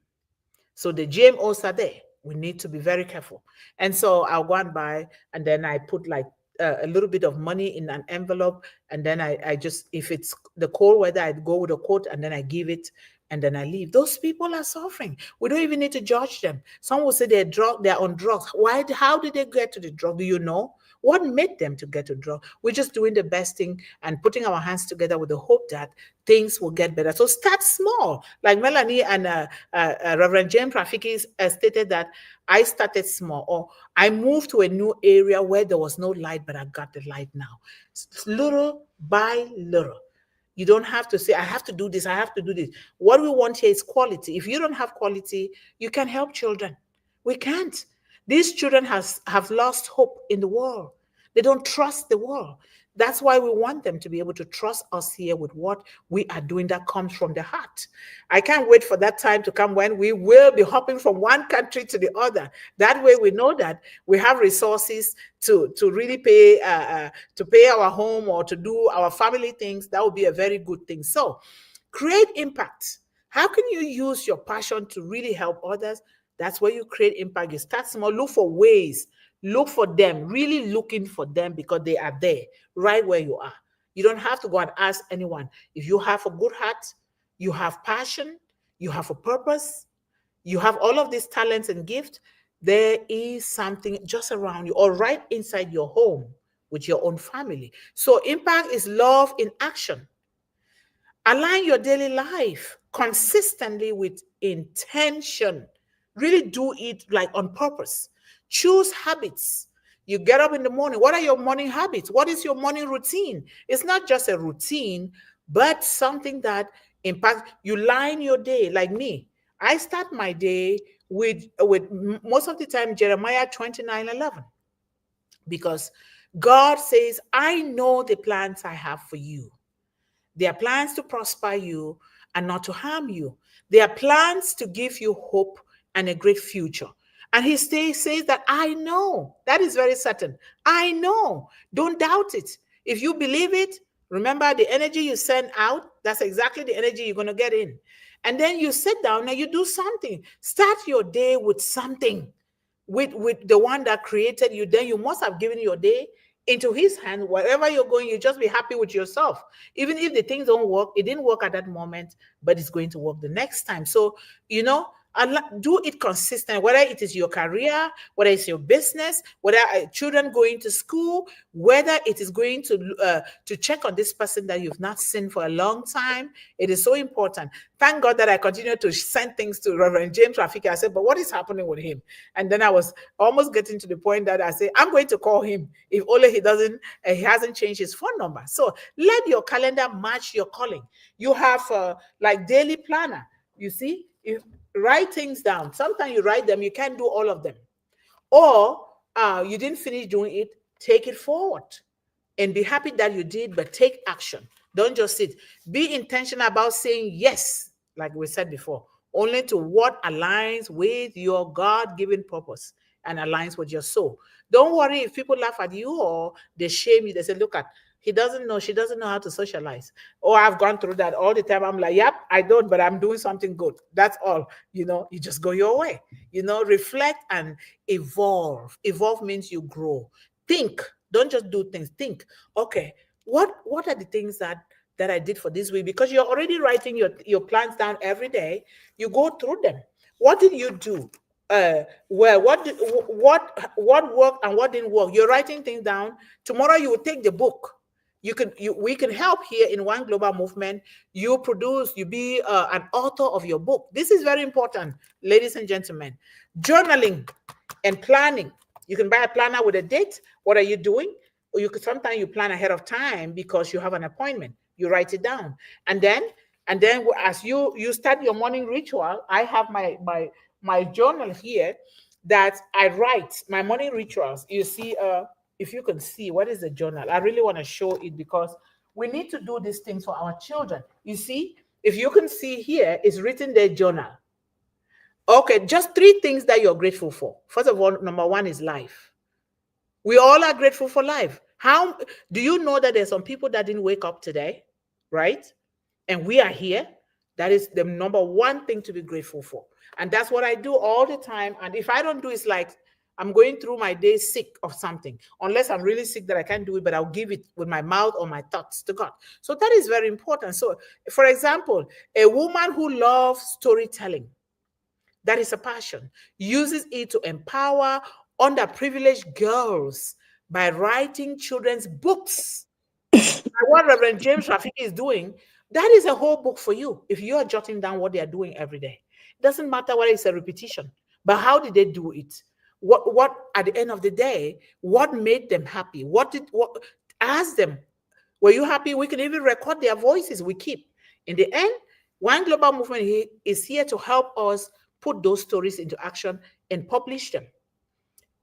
So the GMOs are there. We need to be very careful. And so I'll go and buy, and then I put like a little bit of money in an envelope, and then I just, if it's the cold weather, I'd go with a coat, and then I give it, and then I leave. Those people are suffering. We don't even need to judge them. Some will say they're on drugs. Why? How did they get to the drug? Do you know? What made them to get to drug? We're just doing the best thing and putting our hands together with the hope that things will get better. So start small. Like Melanie and Reverend James Rafiki stated that I started small, or I moved to a new area where there was no light, but I got the light now. Little by little. You don't have to say, I have to do this, I have to do this. What we want here is quality. If you don't have quality, you can help children. We can't. These children have lost hope in the world. They don't trust the world. That's why we want them to be able to trust us here with what we are doing that comes from the heart. I can't wait for that time to come when we will be hopping from one country to the other. That way we know that we have resources to really pay our home or to do our family things. That would be a very good thing. So create impact. How can you use your passion to really help others? That's where you create impact. You start small, look for ways, look for them, really looking for them, because they are there right where you are. You don't have to go and ask anyone. If you have a good heart, you have passion, you have a purpose, you have all of these talents and gifts, there is something just around you or right inside your home with your own family. So impact is love in action. Align your daily life consistently with intention. Really do it like on purpose. Choose habits. You get up in the morning. What are your morning habits? What is your morning routine? It's not just a routine, but something that impacts. You line your day. Like me, I start my day with most of the time Jeremiah 29:11, because God says, I know the plans I have for you. They are plans to prosper you and not to harm you. They are plans to give you hope and a great future. And he says that I know. That is very certain. I know. Don't doubt it. If you believe it, remember the energy you send out, that's exactly the energy you're going to get in. And then you sit down and you do something. Start your day with something, with the one that created you. Then you must have given your day into his hand. Wherever you're going, you just be happy with yourself. Even if the things don't work, it didn't work at that moment, but it's going to work the next time. So, do it consistent, whether it is your career, whether it's your business, whether children going to school, whether it is going to check on this person that you've not seen for a long time. It is so important. Thank God that I continue to send things to Reverend James Rafiki. I said, but what is happening with him? And then I was almost getting to the point that I say, I'm going to call him if only he hasn't changed his phone number. So let your calendar match your calling. You have like daily planner. You see, you write things down. Sometimes you write them, you can't do all of them. Or you didn't finish doing it, take it forward and be happy that you did, but take action. Don't just sit. Be intentional about saying yes, like we said before, only to what aligns with your God-given purpose and aligns with your soul. Don't worry if people laugh at you or they shame you. They say, look at, she doesn't know how to socialize. Oh, I've gone through that all the time. I'm like, yep, I don't, but I'm doing something good. That's all. You just go your way. Reflect and evolve. Evolve means you grow. Think. Don't just do things. Think, okay, what are the things that I did for this week? Because you're already writing your plans down every day. You go through them. What did you do? What worked and what didn't work? You're writing things down. Tomorrow you will take the book. We can help here in One Global Movement. You be an author of your book. This is very important, ladies and gentlemen. Journaling and planning. You can buy a planner with a date. What are you doing? Or sometimes you plan ahead of time because you have an appointment. You write it down. And then as you start your morning ritual, I have my journal here that I write my morning rituals. You see, if you can see, what is the journal? I really want to show it because we need to do these things for our children. You see, if you can see here, it's written there, journal. Okay, just 3 things that you're grateful for. First of all, number 1 is life. We all are grateful for life. How do you know that there's some people that didn't wake up today, right? And we are here. That is the number 1 thing to be grateful for. And that's what I do all the time. And if I don't do it, it's like I'm going through my day sick of something, unless I'm really sick that I can't do it, but I'll give it with my mouth or my thoughts to God. So that is very important. So, for example, a woman who loves storytelling, that is a passion, uses it to empower underprivileged girls by writing children's books. What Reverend James Rafiki is doing, that is a whole book for you if you are jotting down what they are doing every day. It doesn't matter whether it's a repetition, but how did they do it? What at the end of the day, what made them happy? Ask them, were you happy? We can even record their voices. We keep. In the end, One Global Movement is here to help us put those stories into action and publish them.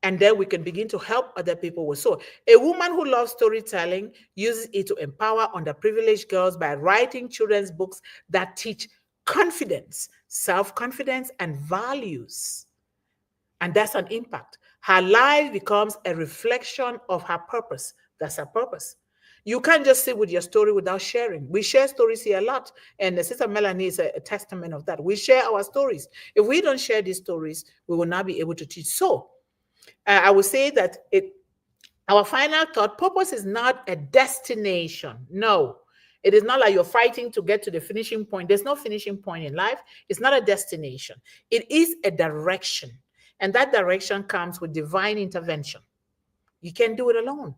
And then we can begin to help other people with. So a woman who loves storytelling uses it to empower underprivileged girls by writing children's books that teach confidence, self-confidence, and values. And that's an impact. Her life becomes a reflection of her purpose. That's her purpose. You can't just sit with your story without sharing. We share stories here a lot. And Sister Melanie is a testament of that. We share our stories. If we don't share these stories, we will not be able to teach. So I would say that our final thought, purpose is not a destination. No, it is not like you're fighting to get to the finishing point. There's no finishing point in life. It's not a destination. It is a direction. And that direction comes with divine intervention. You can't do it alone.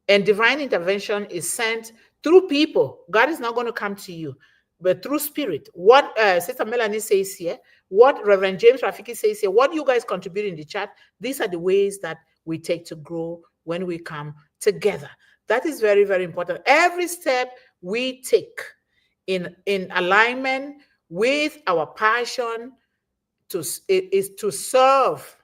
And divine intervention is sent through people. God is not going to come to you, but through spirit. What Sister Melanie says here, what Reverend James Rafiki says here, what you guys contribute in the chat, these are the ways that we take to grow when we come together. That is very, very important. Every step we take in alignment with our passion is to serve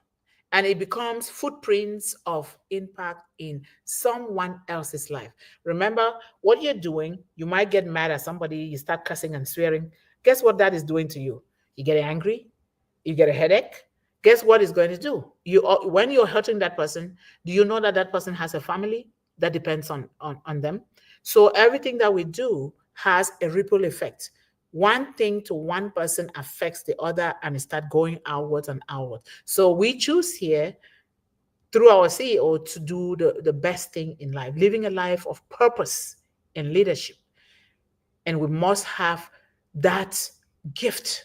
and it becomes footprints of impact in someone else's life. Remember, what you're doing, you might get mad at somebody, you start cussing and swearing. Guess what that is doing to you? You get angry, you get a headache. Guess what it's going to do? When you're hurting that person, do you know that that person has a family that depends on them? So everything that we do has a ripple effect. One thing to one person affects the other, and it start going outwards and outwards. So we choose here through our CEO to do the best thing in life, living a life of purpose and leadership. And we must have that gift,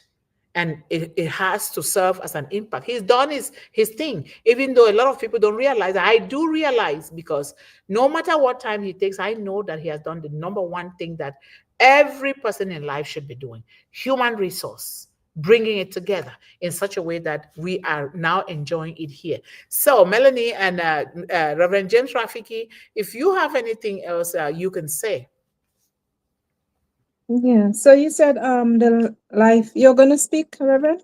and it has to serve as an impact. He's done his thing, even though a lot of people don't realize. I do realize, because no matter what time he takes, I know that he has done the number one thing that every person in life should be doing: human resource, bringing it together in such a way that we are now enjoying it here. So Melanie and Reverend James Rafiki, if you have anything else you can say. Yeah. So you said the life you're gonna speak, Reverend?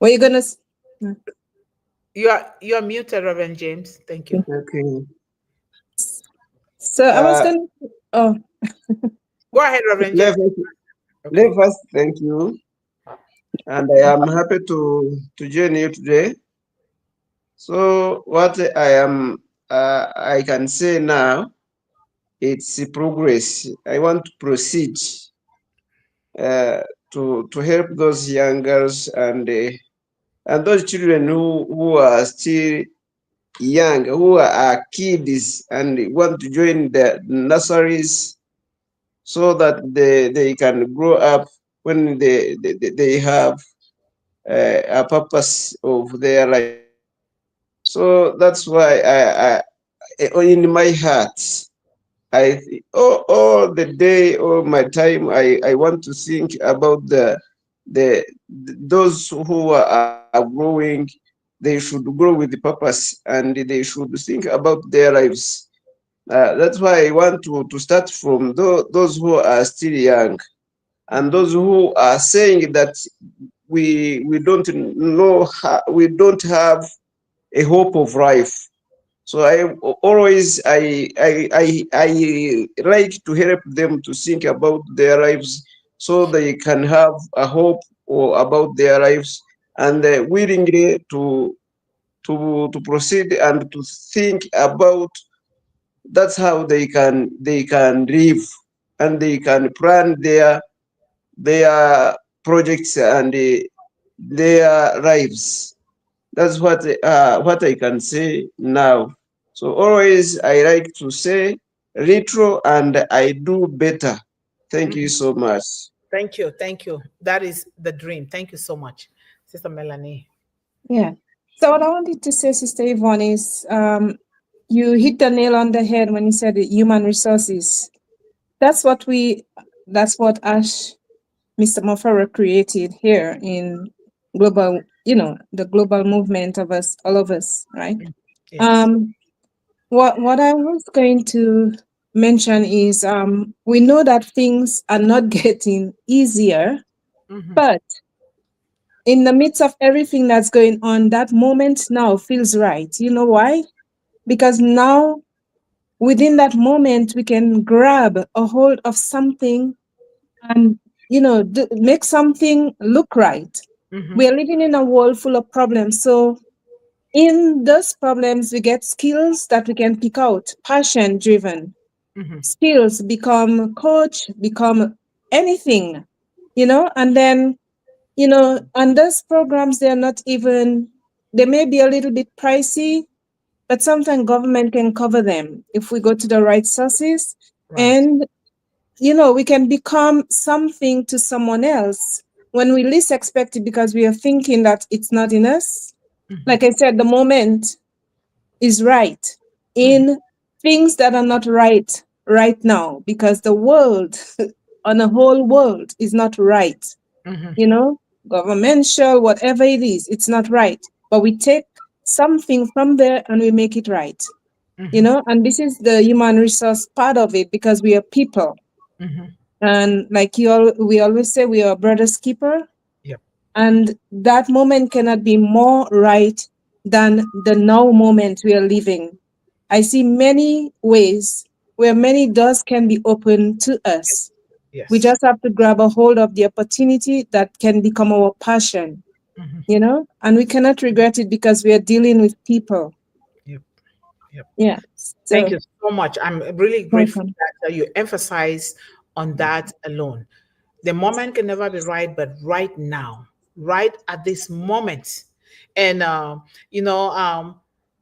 Or you're gonna no. You are muted, Reverend James. Thank you. Okay. So I was Uh, gonna oh Go ahead, Reverend let James. us, let Okay. us thank you, and I am happy to join you today. So what I can say now, it's progress. I want to proceed uh, to help those young girls and those children who are still young, who are kids and want to join the nurseries, so that they can grow up when they have a purpose of their lives. So that's why in my heart, all the day, all my time, I want to think about those who are growing. They should grow with the purpose, and they should think about their lives. That's why I want to start from those who are still young, and those who are saying that we don't know we don't have a hope of life. So I like to help them to think about their lives, so they can have a hope or about their lives, and willingly to proceed and to think about. That's how they can live, and they can plan their projects and their lives. That's what I can say now. So always I like to say retro and I do better. Thank you Mhm. so much. Thank you. Thank you. That is the dream. Thank you so much, Sister Melanie. yeah. So what I wanted to say, Sister Yvonne, is you hit the nail on the head when you said the human resources. That's what Ash Mr. Mofara created here in global, the global movement of us, all of us, right? Yes. Um, what I was going to mention is we know that things are not getting easier, Hmm. but in the midst of everything that's going on, that moment now feels right. You know why? Because now within that moment we can grab a hold of something and make something look right. Hmm. We are living in a world full of problems, so in those problems we get skills that we can pick out, passion driven Hmm. skills, become coach, become anything, and then and those programs, they're not even, they may be a little bit pricey, but sometimes government can cover them if we go to the right sources. Right. And we can become something to someone else when we least expect it, because we are thinking that it's not in us. Hmm. Like I said, the moment is right Hmm. in things that are not right now, because the world on the whole world is not right. Hmm. you know Governmental, whatever it is, it's not right, but we take something from there and we make it right. Hmm. And this is the human resource part of it, because we are people. Hmm. And like we always say, we are brother's keeper. Yep. And that moment cannot be more right than the now moment we are living. I see many ways where many doors can be opened to us. We Yes. just have to grab a hold of the opportunity that can become our passion, Mhm. and we cannot regret it because we are dealing with people. Yep. Yep. Yeah. Thank So, you so much. I'm really grateful welcome. that you emphasize on that alone. The moment can never be right, but right now, right at this moment. And,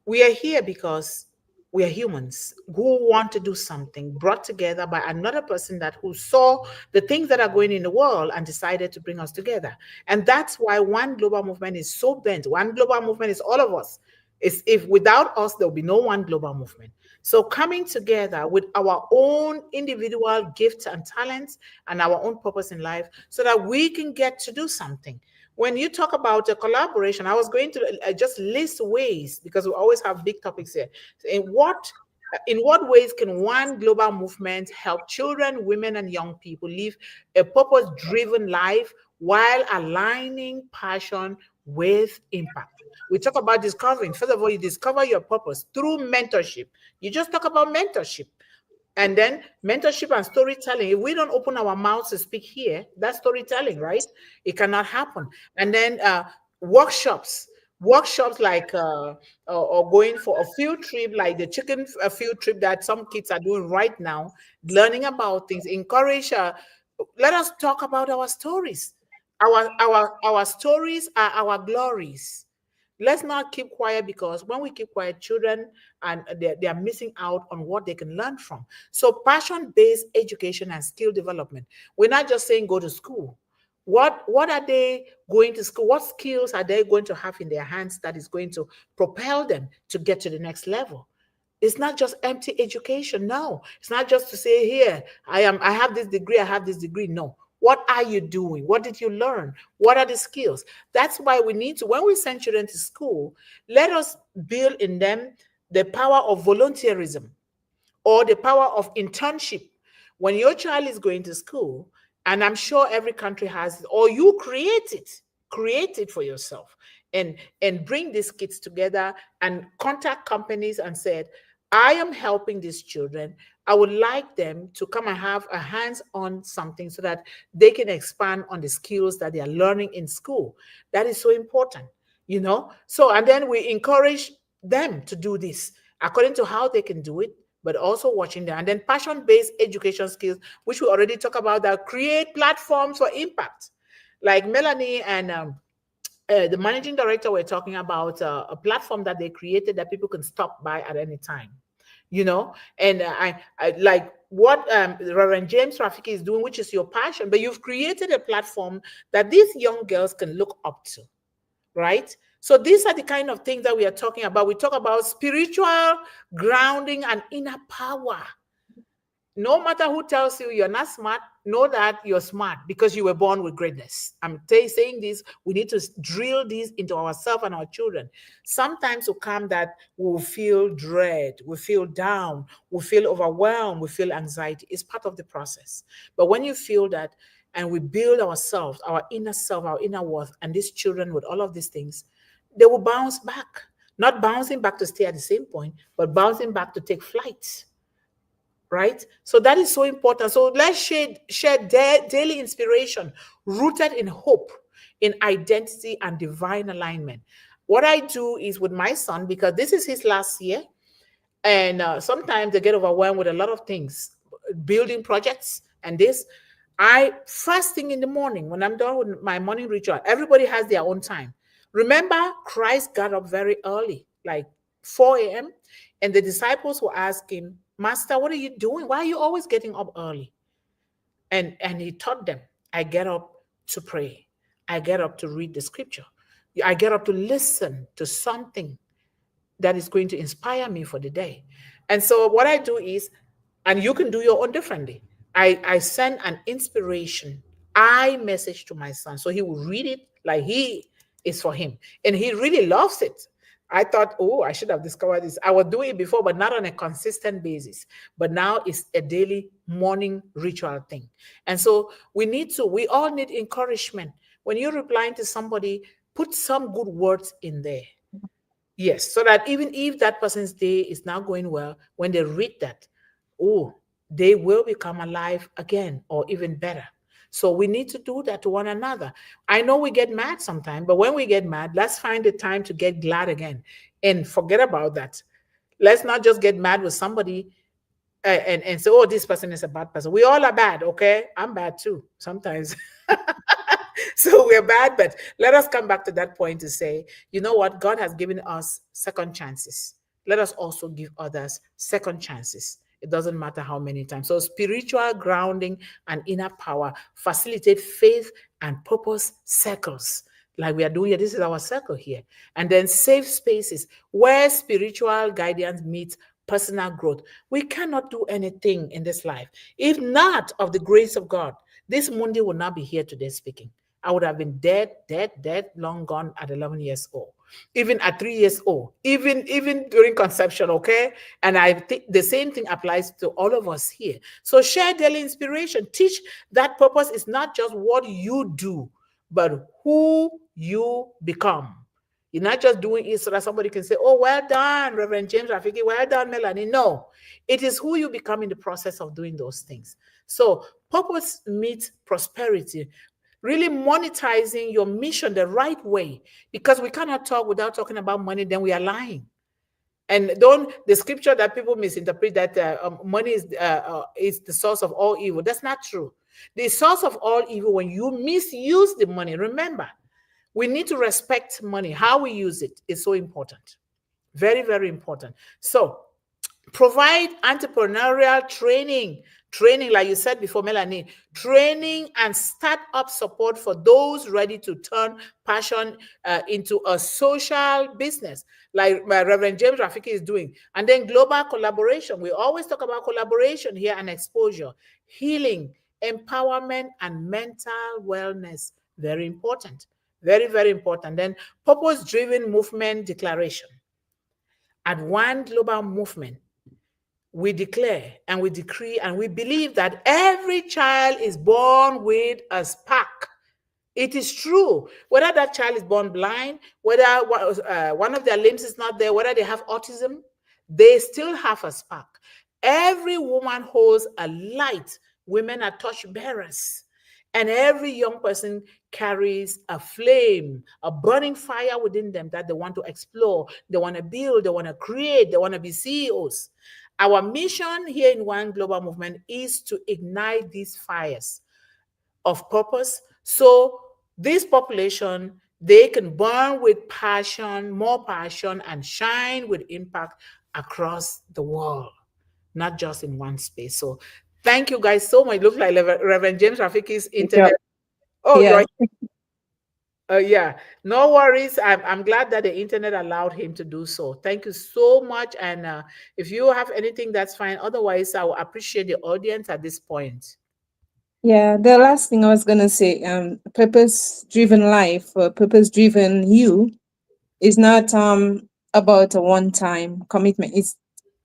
we are here because we are humans who want to do something brought together by another person that who saw the things that are going in the world and decided to bring us together. And that's why one global movement is so bent. One global movement is all of us. It's, if without us, there'll be no one global movement. So coming together with our own individual gifts and talents and our own purpose in life so that we can get to do something. When you talk about a collaboration, I was going to just list ways because we always have big topics here. In what ways can one global movement help children, women, and young people live a purpose-driven life while aligning passion with impact? We talk about discovering. First of all, you discover your purpose through mentorship. You just talk about mentorship. And then mentorship and storytelling. If we don't open our mouths to speak here, that's storytelling, right? It cannot happen. And then workshops, workshops like or going for a field trip, like the chicken field trip that some kids are doing right now, learning about things. Encourage. Let us talk about our stories. Our stories are our glories. Let's not keep quiet because when we keep quiet, children and they are missing out on what they can learn from. So passion-based education and skill development. We're not just saying go to school. What are they going to school? What skills are they going to have in their hands that is going to propel them to get to the next level? It's not just empty education. No, it's not just to say, here, I have this degree, I have this degree. No. What are you doing? What did you learn? What are the skills? That's why we need to, when we send children to school, let us build in them the power of volunteerism or the power of internship. When your child is going to school, and I'm sure every country has it, or you create it for yourself, and bring these kids together and contact companies and said, I am helping these children. I would like them to come and have a hands-on something so that they can expand on the skills that they are learning in school. That is so important. So, and then we encourage them to do this according to how they can do it, but also watching them. And then passion-based education skills, which we already talked about, that create platforms for impact. Like Melanie and the managing director were talking about a platform that they created that people can stop by at any time. And I like what Reverend James Rafiki is doing, which is your passion, but you've created a platform that these young girls can look up to, right? So these are the kind of things that we are talking about. We talk about spiritual grounding and inner power. No matter who tells you you're not smart, know that you're smart because you were born with greatness. I'm saying this, we need to drill this into ourselves and our children. Sometimes will come that we will feel dread, we feel down, we feel overwhelmed, we feel anxiety. It's part of the process. But when you feel that and we build ourselves, our inner self, our inner worth, and these children with all of these things, they will bounce back. Not bouncing back to stay at the same point, but bouncing back to take flight, right? So that is so important. So let's share daily inspiration rooted in hope, in identity, and divine alignment. What I do is with my son, because this is his last year, and sometimes they get overwhelmed with a lot of things, building projects and this. I first thing in the morning when I'm done with my morning ritual, everybody has their own time. Remember, Christ got up very early, like 4 a.m., and the disciples were asking, Master, what are you doing? Why are you always getting up early? And he taught them, I get up to pray. I get up to read the scripture. I get up to listen to something that is going to inspire me for the day. And so what I do is, and you can do your own differently. I send an inspiration, I message to my son. So he will read it like he is for him. And he really loves it. I thought, oh, I should have discovered this. I would do it before, but not on a consistent basis. But now it's a daily morning ritual thing. And so we all need encouragement. when you're replying to somebody, put some good words in there. Yes, so that even if that person's day is not going well, when they read that, oh, they will become alive again or even better. So we need to do that to one another. I know we get mad sometimes, but when we get mad, let's find the time to get glad again and forget about that. Let's not just get mad with somebody and say, oh, this person is a bad person. We all are bad, okay? I'm bad too sometimes. So we're bad, but let us come back to that point to say, you know what? God has given us second chances. Let us also give others second chances. It doesn't matter how many times. So spiritual grounding and inner power facilitate faith and purpose circles like we are doing here. This is our circle here. And then safe spaces where spiritual guidance meets personal growth. We cannot do anything in this life if not of the grace of God. This Mundih would not be here today speaking. I would have been dead, long gone at 11 years old, even at 3 years old, even during conception, okay? And I think the same thing applies to all of us here. So share daily inspiration. Teach that purpose is not just what you do, but who you become. You're not just doing it so that somebody can say, oh, well done, Reverend James Rafiki, well done, Melanie. No, it is who you become in the process of doing those things. So purpose meets prosperity, really monetizing your mission the right way, because we cannot talk without talking about money, then we are lying. And don't the scripture that people misinterpret that money is the source of all evil. That's not true. The source of all evil when you misuse the money. Remember, we need to respect money. How we use it is so important. Very, very important. So provide entrepreneurial training, like you said before, Melanie, training and startup support for those ready to turn passion into a social business, like my Reverend James Rafiki is doing. And then global collaboration. We always talk about collaboration here and exposure, healing, empowerment, and mental wellness. Very important. Very, very important. Then purpose-driven movement declaration. At One Global Movement, we declare and we decree and we believe that every child is born with a spark. It is true. Whether that child is born blind, whether one of their limbs is not there, whether they have autism, they still have a spark. Every woman holds a light. Women are torch bearers. And every young person carries a flame, a burning fire within them that they want to explore, they want to build, they want to create, they want to be CEOs. Our mission here in One Global Movement is to ignite these fires of purpose. So this population, they can burn with passion, more passion, and shine with impact across the world, not just in one space. So thank you guys so much. It looks like Reverend James Rafiki's internet. Oh, yeah. yeah, no worries. I'm glad that the internet allowed him to do so. Thank you so much. And if you have anything, that's fine. Otherwise, I will appreciate the audience at this point. Yeah, the last thing I was gonna say, purpose-driven life or purpose-driven you is not about a one-time commitment. It's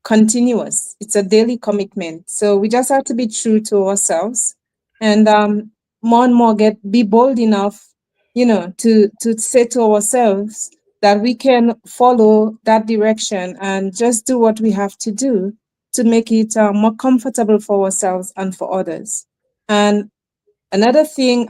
continuous. It's a daily commitment. So we just have to be true to ourselves and more and more be bold enough, to say to ourselves that we can follow that direction and just do what we have to do to make it more comfortable for ourselves and for others. And another thing,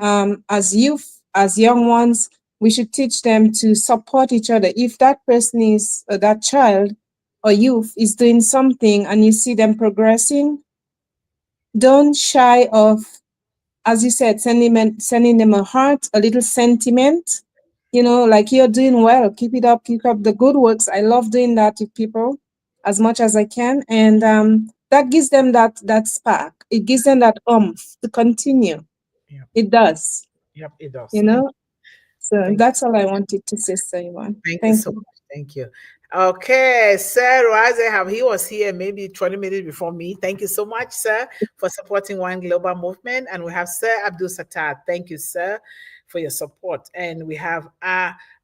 as youth, as young ones, we should teach them to support each other. If that person is, that child or youth is doing something and you see them progressing, don't shy of, as you said, sending them a heart, a little sentiment, like you're doing well, keep it up, keep up the good works. I love doing that with people as much as I can. And that gives them that spark. It gives them that oomph to continue. Yeah. It does. Yep, it does. So that's all I wanted to say, Yvonne. Thank you so much. Thank you. Okay, Sir Razehab, he was here maybe 20 minutes before me. Thank you so much, sir, for supporting One Global Movement. And we have Sir Abdul Sattar. Thank you, sir, for your support. And we have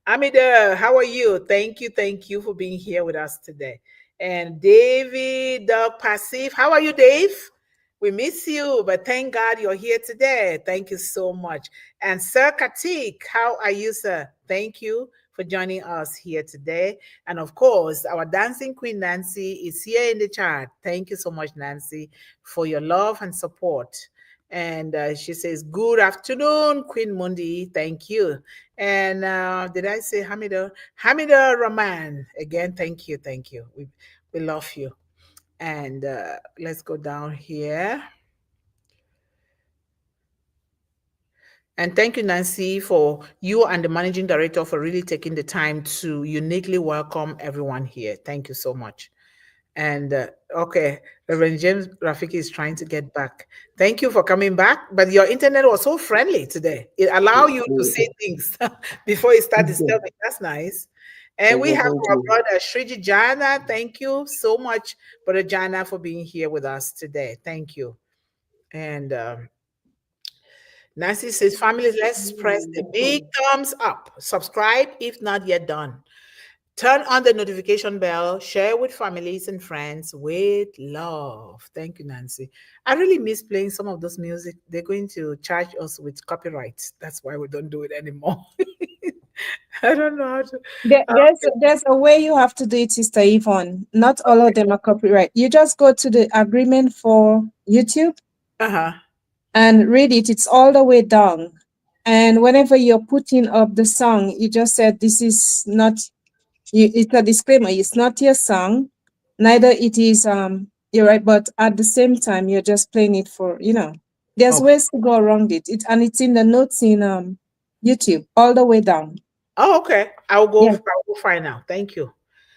Amida. How are you? Thank you for being here with us today. And David Passive. How are you, Dave? We miss you, but thank God you're here today. Thank you so much. And Sir Katik, how are you, sir? Thank you for joining us here today. And of course, our dancing queen, Nancy, is here in the chat. Thank you so much, Nancy, for your love and support. And she says, good afternoon, Queen Mundih. Thank you. And did I say Hamida? Hamida Rahman. Again, thank you. Thank you. We love you. And let's go down here. And thank you, Nancy, for you and the managing director for really taking the time to uniquely welcome everyone here. Thank you so much. And okay, Reverend James Rafiki is trying to get back. Thank you for coming back. But your internet was so friendly today. It allowed you to say things before it started disturbing. That's nice. And we Okay, have thank our you. brother Shriji Jana. Thank you so much, Brother Jana, for being here with us today. Thank you. And Nancy says, families, let's press the big thumbs up. Subscribe if not yet done. Turn on the notification bell. Share with families and friends with love. Thank you, Nancy. I really miss playing some of those music. They're going to charge us with copyright. That's why we don't do it anymore. I don't know how to. There's a way you have to do it, Sister Yvonne. Not all of them are copyright. You just go to the agreement for YouTube Uh-huh. and read it. It's all the way down. And whenever you're putting up the song, you just said this is not you, it's a disclaimer, it's not your song, neither it is you're right, but at the same time you're just playing it for, there's Okay. ways to go around it. And it's in the notes in YouTube, all the way down. Oh, okay. I'll go. Yeah, I'll go find out. Thank you.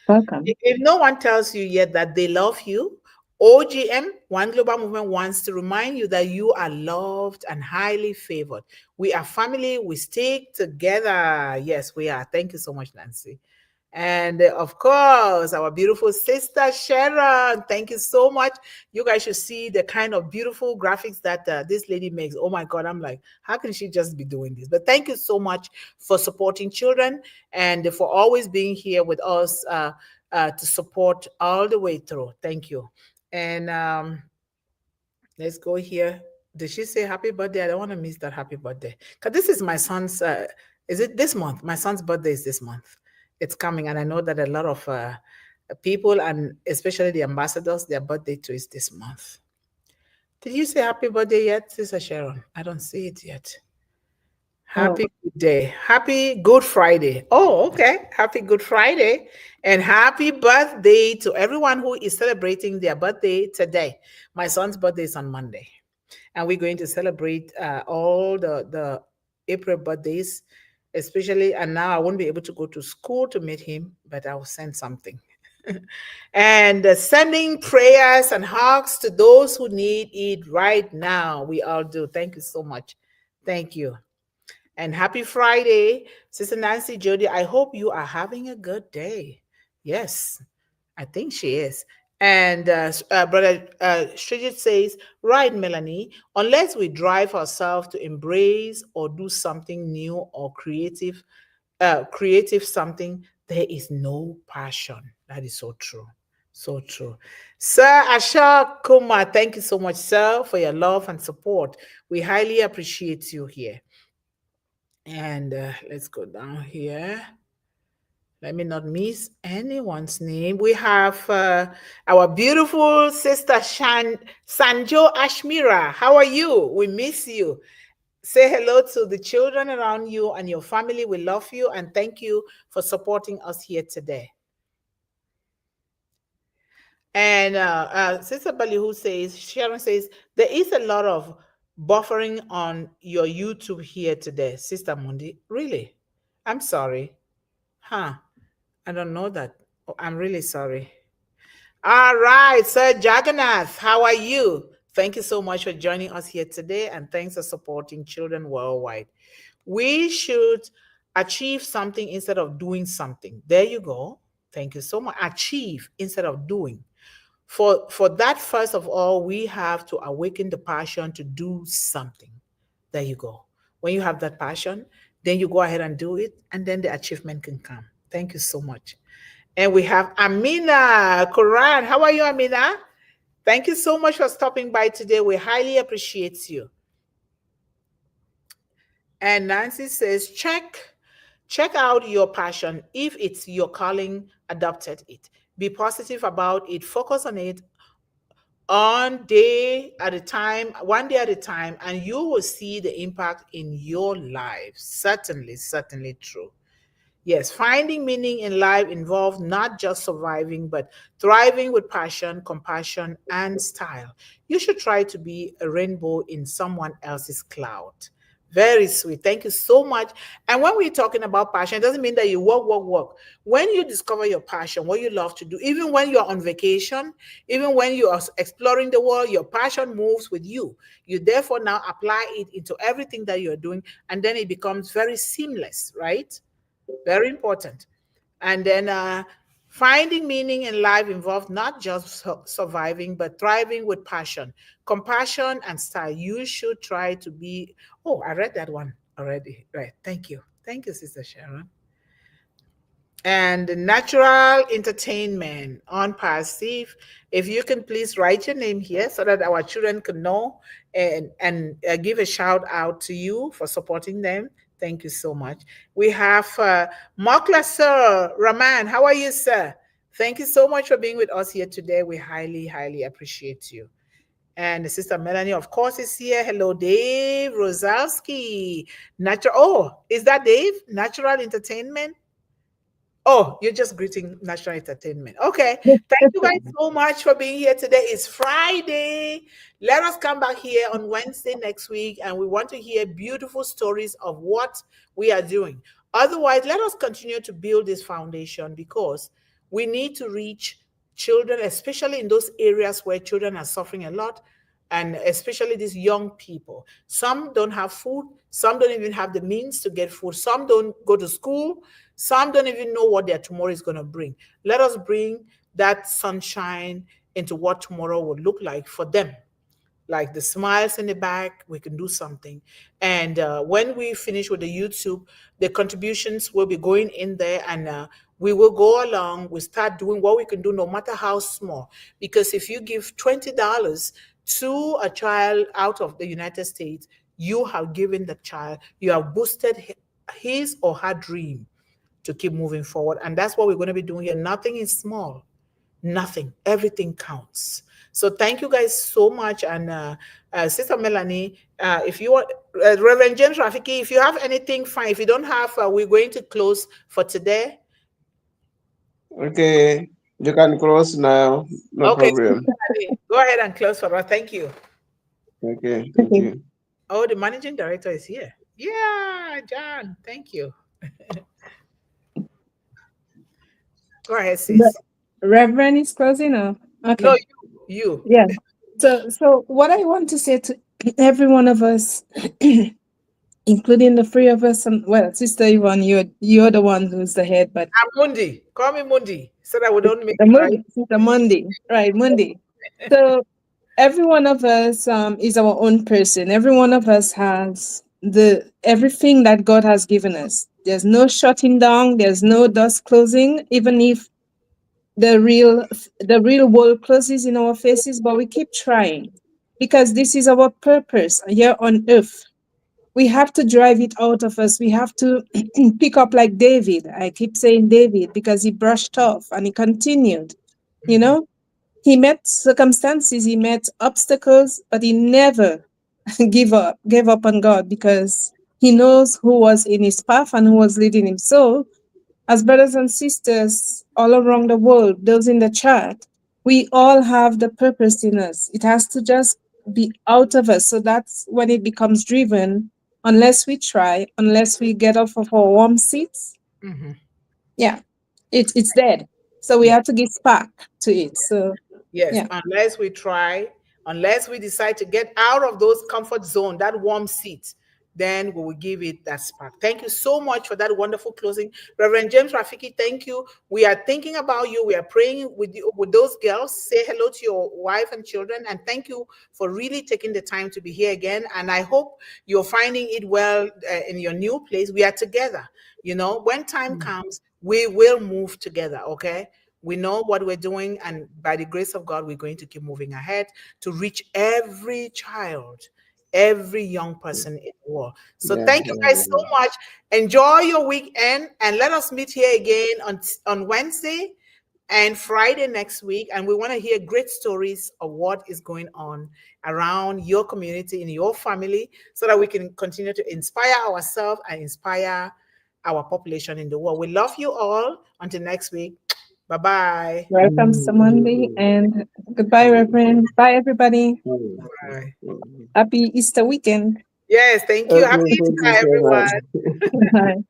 welcome. If no one tells you yet that they love you, OGM, One Global Movement, wants to remind you that you are loved and highly favored. We are family. We stick together. Yes, we are. Thank you so much, Nancy. And of course, our beautiful sister Sharon. Thank you so much. You guys should see the kind of beautiful graphics that this lady makes. Oh my God, I'm like, how can she just be doing this? But thank you so much for supporting children and for always being here with us to support all the way through. Thank you. And let's go here. Did she say happy birthday? I don't want to miss that happy birthday. Because this is my son's, is it this month? My son's birthday is this month. It's coming. And I know that a lot of people, and especially the ambassadors, their birthday too is this month. Did you say happy birthday yet, Sister Sharon? I don't see it yet. Oh, Happy good day. Happy Good Friday. Oh, okay. Happy Good Friday. And happy birthday to everyone who is celebrating their birthday today. My son's birthday is on Monday. And we're going to celebrate all the April birthdays, especially. And now I won't be able to go to school to meet him, but I will send something. And sending prayers and hugs to those who need it right now. We all do. Thank you so much. Thank you. And happy Friday, Sister Nancy Jody. I hope you are having a good day. Yes, I think she is. And Brother Shrigit says, right, Melanie, unless we drive ourselves to embrace or do something new or creative something, there is no passion. That is so true. So true. Sir Ashok Kumar, thank you so much, sir, for your love and support. We highly appreciate you here. And let's go down here. Let me not miss anyone's name. We have our beautiful sister Sanjo Ashmira. How are you? We miss you. Say hello to the children around you and your family. We love you and thank you for supporting us here today. And Sister Balihu says, Sharon says, there is a lot of buffering on your YouTube here today, Sister Mundih. Really? I'm sorry. Huh. I don't know that. Oh, I'm really sorry. All right, Sir Jagannath, how are you? Thank you so much for joining us here today, and thanks for supporting children worldwide. We should achieve something instead of doing something. There you go. Thank you so much. Achieve instead of doing. For that, first of all, we have to awaken the passion to do something. There you go. When you have that passion, then you go ahead and do it, and then the achievement can come. Thank you so much. And we have Amina Quran. How are you, Amina? Thank you so much for stopping by today. We highly appreciate you. And Nancy says, check out your passion. If it's your calling, adopted it. Be positive about it. Focus on it on day at a time, one day at a time, and you will see the impact in your life. Certainly, certainly true. Yes, finding meaning in life involves not just surviving, but thriving with passion, compassion, and style. You should try to be a rainbow in someone else's cloud. Very sweet. Thank you so much. And when we're talking about passion, it doesn't mean that you work, work, work. When you discover your passion, what you love to do, even when you're on vacation, even when you are exploring the world, your passion moves with you. You therefore now apply it into everything that you're doing, and then it becomes very seamless, right? Very important. And then finding meaning in life involves not just surviving, but thriving with passion, compassion, and style. You should try to be. Oh, I read that one already. Right. Thank you. Thank you, Sister Sharon. And natural entertainment on passive. If you can please write your name here so that our children can know and give a shout out to you for supporting them. Thank you so much. We have Mokla Sir Raman. How are you, sir? Thank you so much for being with us here today. We highly, highly appreciate you. And Sister Melanie, of course, is here. Hello, Dave Rosalski. Natural. Oh, is that Dave? Natural Entertainment. Oh, you're just greeting National Entertainment. Okay. Thank you guys so much for being here today. It's Friday. Let us come back here on Wednesday next week, and we want to hear beautiful stories of what we are doing. Otherwise, let us continue to build this foundation because we need to reach children, especially in those areas where children are suffering a lot, and especially these young people. Some don't have food, some don't even have the means to get food, some don't go to school, some don't even know what their tomorrow is going to bring. Let us bring that sunshine into what tomorrow will look like for them. Like the smiles in the back, we can do something. And when we finish with the YouTube, the contributions will be going in there, and we will go along. We start doing what we can do, no matter how small. Because if you give $20 to a child out of the United States, you have given the child, you have boosted his or her dream to keep moving forward. And that's what we're going to be doing here. Nothing is small. Nothing. Everything counts. So thank you guys so much. And Sister Melanie, if you want, Reverend James Rafiki, if you have anything, fine. If you don't have, we're going to close for today. Okay, you can close now. No Okay, problem. go ahead and close for us. Thank you. Okay, thank you. Oh, the managing director is here. Yeah, John. Thank you. Go ahead, sis. Reverend is closing up. Okay. No, you. Yeah. So what I want to say to every one of us, including the three of us, and well, Sister Yvonne, you're the one who's the head, but I'm Mundih. Call me Mundih so that we don't make the it right. Sister Mundih, right? Mundih. So every one of us is our own person. Every one of us has everything that God has given us. There's no shutting down. There's no dust closing, even if the real world closes in our faces, but we keep trying because this is our purpose here on earth. We have to drive it out of us. We have to pick up like David. I keep saying David because he brushed off and he continued. You know, he met circumstances, he met obstacles, but he never gave up on God because he knows who was in his path and who was leading him. So as brothers and sisters all around the world, those in the chat, we all have the purpose in us. It has to just be out of us. So that's when it becomes driven. Unless we try, unless we get off of our warm seats, yeah, it's dead. So we have to give spark to it. So yes, yeah. unless we try, unless we decide to get out of those comfort zone, that warm seat, then we will give it that spark. Thank you so much for that wonderful closing. Reverend James Rafiki, thank you. We are thinking about you. We are praying with you, with those girls. Say hello to your wife and children. And thank you for really taking the time to be here again. And I hope you're finding it well in your new place. We are together. You know, when time comes, we will move together, okay? We know what we're doing, and by the grace of God, we're going to keep moving ahead to reach every child, every young person in the world. So Yeah, thank you guys so much. Enjoy your weekend, and let us meet here again on Wednesday and Friday next week. And we want to hear great stories of what is going on around your community, in your family, so that we can continue to inspire ourselves and inspire our population in the world. We love you all. Until next week. Bye-bye. Welcome, Mr. Mundih, and goodbye, Reverend. Bye, everybody. Bye. Happy Easter weekend. Yes, thank you. Happy Okay, thank you Easter, so everyone. much. Bye.